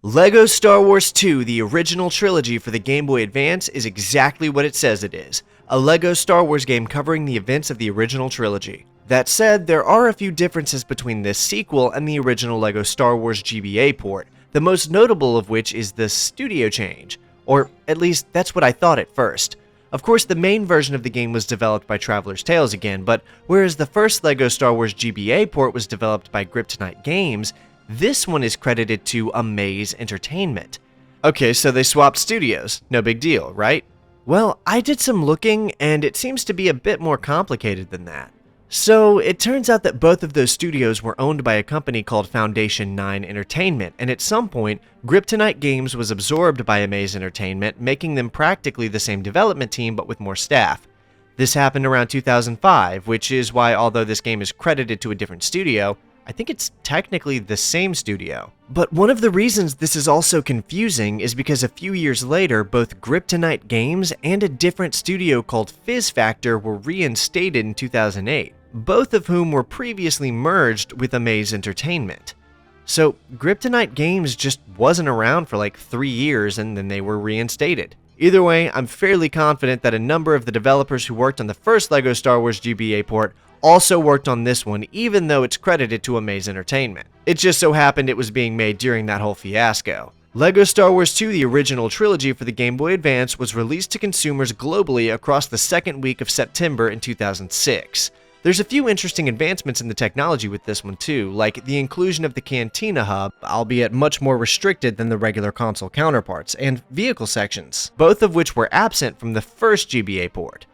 LEGO Star Wars 2, the original trilogy for the Game Boy Advance, is exactly what it says it is, a LEGO Star Wars game covering the events of the original trilogy. That said, there are a few differences between this sequel and the original LEGO Star Wars GBA port, the most notable of which is the studio change, or at least that's what I thought at first. Of course, the main version of the game was developed by Traveler's Tales again, but whereas the first LEGO Star Wars GBA port was developed by Kryptonite Games, this one is credited to Amaze Entertainment. Okay, so they swapped studios, no big deal, right? Well, I did some looking, and it seems to be a bit more complicated than that. So, it turns out that both of those studios were owned by a company called Foundation 9 Entertainment, and at some point, Kryptonite Games was absorbed by Amaze Entertainment, making them practically the same development team but with more staff. This happened around 2005, which is why although this game is credited to a different studio, I think it's technically the same studio. But one of the reasons this is also confusing is because a few years later, both Kryptonite Games and a different studio called Fizz Factor were reinstated in 2008. Both of whom were previously merged with Amaze Entertainment. So, Kryptonite Games just wasn't around for like 3 years and then they were reinstated. Either way, I'm fairly confident that a number of the developers who worked on the first LEGO Star Wars GBA port also worked on this one, even though it's credited to Amaze Entertainment. It just so happened it was being made during that whole fiasco. LEGO Star Wars 2, the original trilogy for the Game Boy Advance, was released to consumers globally across the second week of September in 2006. There's a few interesting advancements in the technology with this one too, like the inclusion of the Cantina hub, albeit much more restricted than the regular console counterparts, and vehicle sections, both of which were absent from the first GBA port.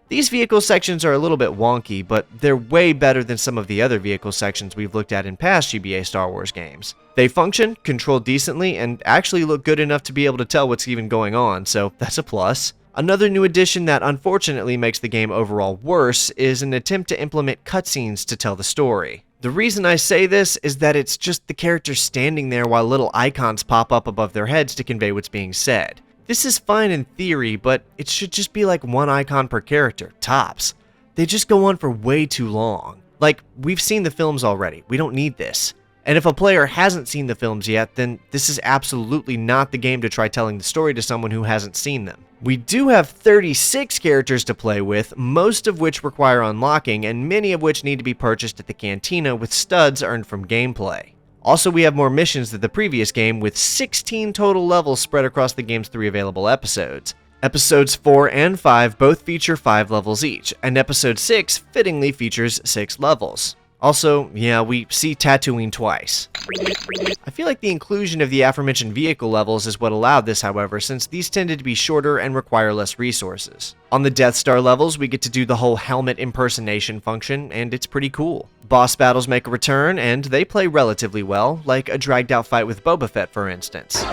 These vehicle sections are a little bit wonky, but they're way better than some of the other vehicle sections we've looked at in past GBA Star Wars games. They function, control decently, and actually look good enough to be able to tell what's even going on, so that's a plus. Another new addition that unfortunately makes the game overall worse is an attempt to implement cutscenes to tell the story. The reason I say this is that it's just the characters standing there while little icons pop up above their heads to convey what's being said. This is fine in theory, but it should just be like one icon per character, tops. They just go on for way too long. Like, we've seen the films already, we don't need this. And if a player hasn't seen the films yet, then this is absolutely not the game to try telling the story to someone who hasn't seen them. We do have 36 characters to play with, most of which require unlocking, and many of which need to be purchased at the Cantina with studs earned from gameplay. Also, we have more missions than the previous game, with 16 total levels spread across the game's 3 available episodes. Episodes 4 and 5 both feature 5 levels each, and Episode 6 fittingly features 6 levels. Also, yeah, we see Tatooine twice. I feel like the inclusion of the aforementioned vehicle levels is what allowed this, however, since these tended to be shorter and require less resources. On the Death Star levels, we get to do the whole helmet impersonation function, and it's pretty cool. Boss battles make a return, and they play relatively well, like a dragged out fight with Boba Fett, for instance.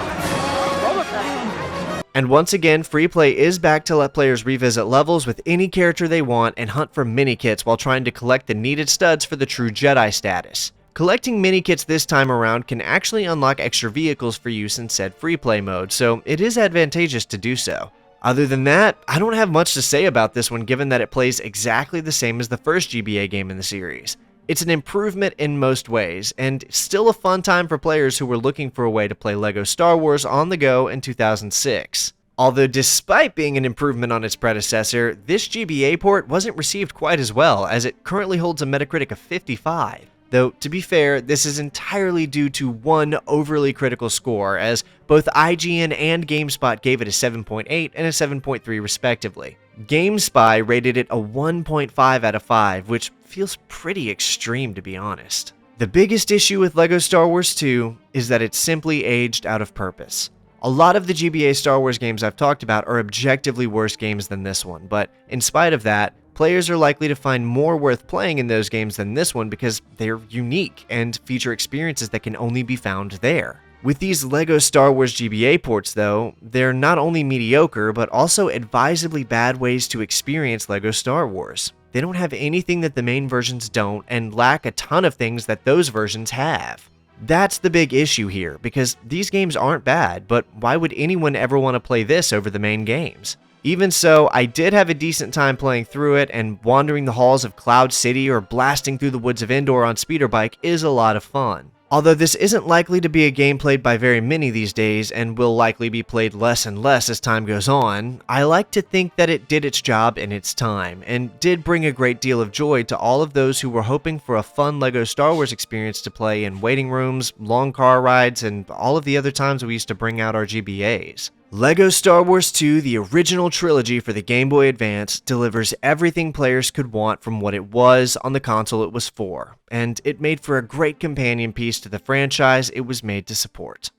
And once again, free play is back to let players revisit levels with any character they want and hunt for mini-kits while trying to collect the needed studs for the true Jedi status. Collecting mini-kits this time around can actually unlock extra vehicles for use in said free play mode, so it is advantageous to do so. Other than that, I don't have much to say about this one given that it plays exactly the same as the first GBA game in the series. It's an improvement in most ways, and still a fun time for players who were looking for a way to play LEGO Star Wars on the go in 2006. Although despite being an improvement on its predecessor, this GBA port wasn't received quite as well, as it currently holds a Metacritic of 55. though to be fair, this is entirely due to one overly critical score, as both IGN and GameSpot gave it a 7.8 and a 7.3 respectively. GameSpy rated it a 1.5 out of 5, which feels pretty extreme to be honest. The biggest issue with LEGO Star Wars 2 is that it's simply aged out of purpose. A lot of the GBA Star Wars games I've talked about are objectively worse games than this one, but in spite of that, players are likely to find more worth playing in those games than this one because they're unique and feature experiences that can only be found there. With these LEGO Star Wars GBA ports though, they're not only mediocre, but also advisably bad ways to experience LEGO Star Wars. They don't have anything that the main versions don't, and lack a ton of things that those versions have. That's the big issue here, because these games aren't bad, but why would anyone ever want to play this over the main games? Even so, I did have a decent time playing through it, and wandering the halls of Cloud City or blasting through the woods of Endor on speeder bike is a lot of fun. Although this isn't likely to be a game played by very many these days, and will likely be played less and less as time goes on, I like to think that it did its job in its time, and did bring a great deal of joy to all of those who were hoping for a fun LEGO Star Wars experience to play in waiting rooms, long car rides, and all of the other times we used to bring out our GBAs. LEGO Star Wars 2, the original trilogy for the Game Boy Advance, delivers everything players could want from what it was on the console it was for, and it made for a great companion piece to the franchise it was made to support.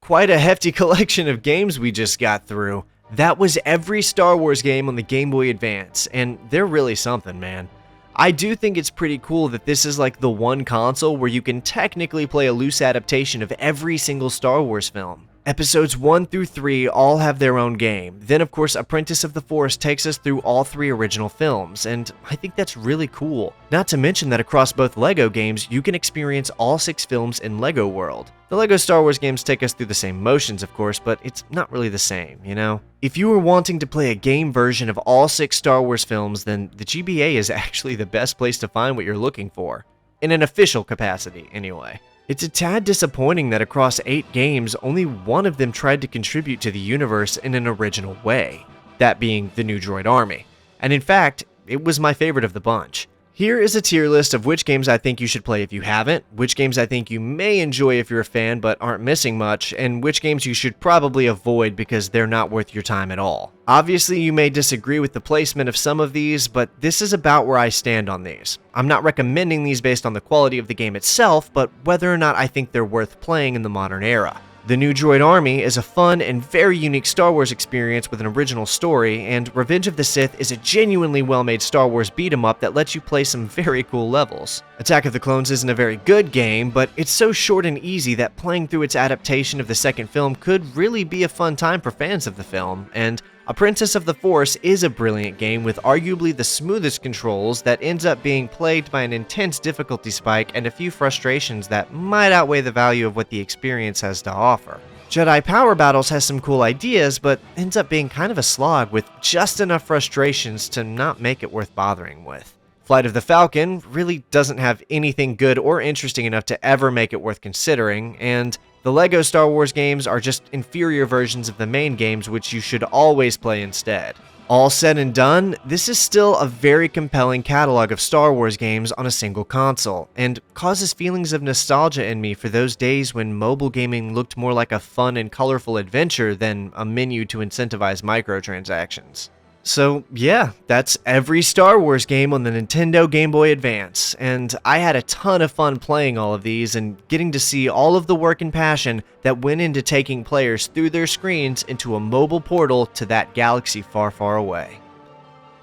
Quite a hefty collection of games we just got through. That was every Star Wars game on the Game Boy Advance, and they're really something, man. I do think it's pretty cool that this is like the one console where you can technically play a loose adaptation of every single Star Wars film. Episodes 1 through 3 all have their own game. Then of course Apprentice of the Force takes us through all 3 original films, and I think that's really cool. Not to mention that across both LEGO games, you can experience all 6 films in LEGO World. The LEGO Star Wars games take us through the same motions of course, but it's not really the same, you know? If you were wanting to play a game version of all 6 Star Wars films, then the GBA is actually the best place to find what you're looking for. In an official capacity, anyway. It's a tad disappointing that across 8 games, only one of them tried to contribute to the universe in an original way, that being the new Droid Army. And in fact, it was my favorite of the bunch. Here is a tier list of which games I think you should play if you haven't, which games I think you may enjoy if you're a fan but aren't missing much, and which games you should probably avoid because they're not worth your time at all. Obviously, you may disagree with the placement of some of these, but this is about where I stand on these. I'm not recommending these based on the quality of the game itself, but whether or not I think they're worth playing in the modern era. The new Droid Army is a fun and very unique Star Wars experience with an original story, and Revenge of the Sith is a genuinely well-made Star Wars beat-em-up that lets you play some very cool levels. Attack of the Clones isn't a very good game, but it's so short and easy that playing through its adaptation of the second film could really be a fun time for fans of the film, and Apprentice of the Force is a brilliant game with arguably the smoothest controls that ends up being plagued by an intense difficulty spike and a few frustrations that might outweigh the value of what the experience has to offer. Jedi Power Battles has some cool ideas, but ends up being kind of a slog with just enough frustrations to not make it worth bothering with. Flight of the Falcon really doesn't have anything good or interesting enough to ever make it worth considering, and the LEGO Star Wars games are just inferior versions of the main games which you should always play instead. All said and done, this is still a very compelling catalog of Star Wars games on a single console, and causes feelings of nostalgia in me for those days when mobile gaming looked more like a fun and colorful adventure than a menu to incentivize microtransactions. So yeah, that's every Star Wars game on the Nintendo Game Boy Advance, and I had a ton of fun playing all of these and getting to see all of the work and passion that went into taking players through their screens into a mobile portal to that galaxy far, far away.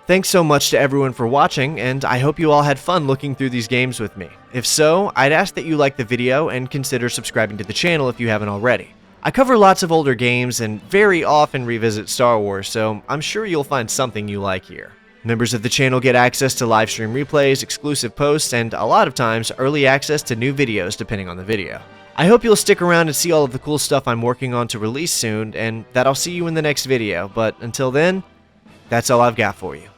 Thanks so much to everyone for watching, and I hope you all had fun looking through these games with me. If so, I'd ask that you like the video and consider subscribing to the channel if you haven't already. I cover lots of older games and very often revisit Star Wars, so I'm sure you'll find something you like here. Members of the channel get access to live stream replays, exclusive posts, and a lot of times early access to new videos depending on the video. I hope you'll stick around and see all of the cool stuff I'm working on to release soon, and that I'll see you in the next video, but until then, that's all I've got for you.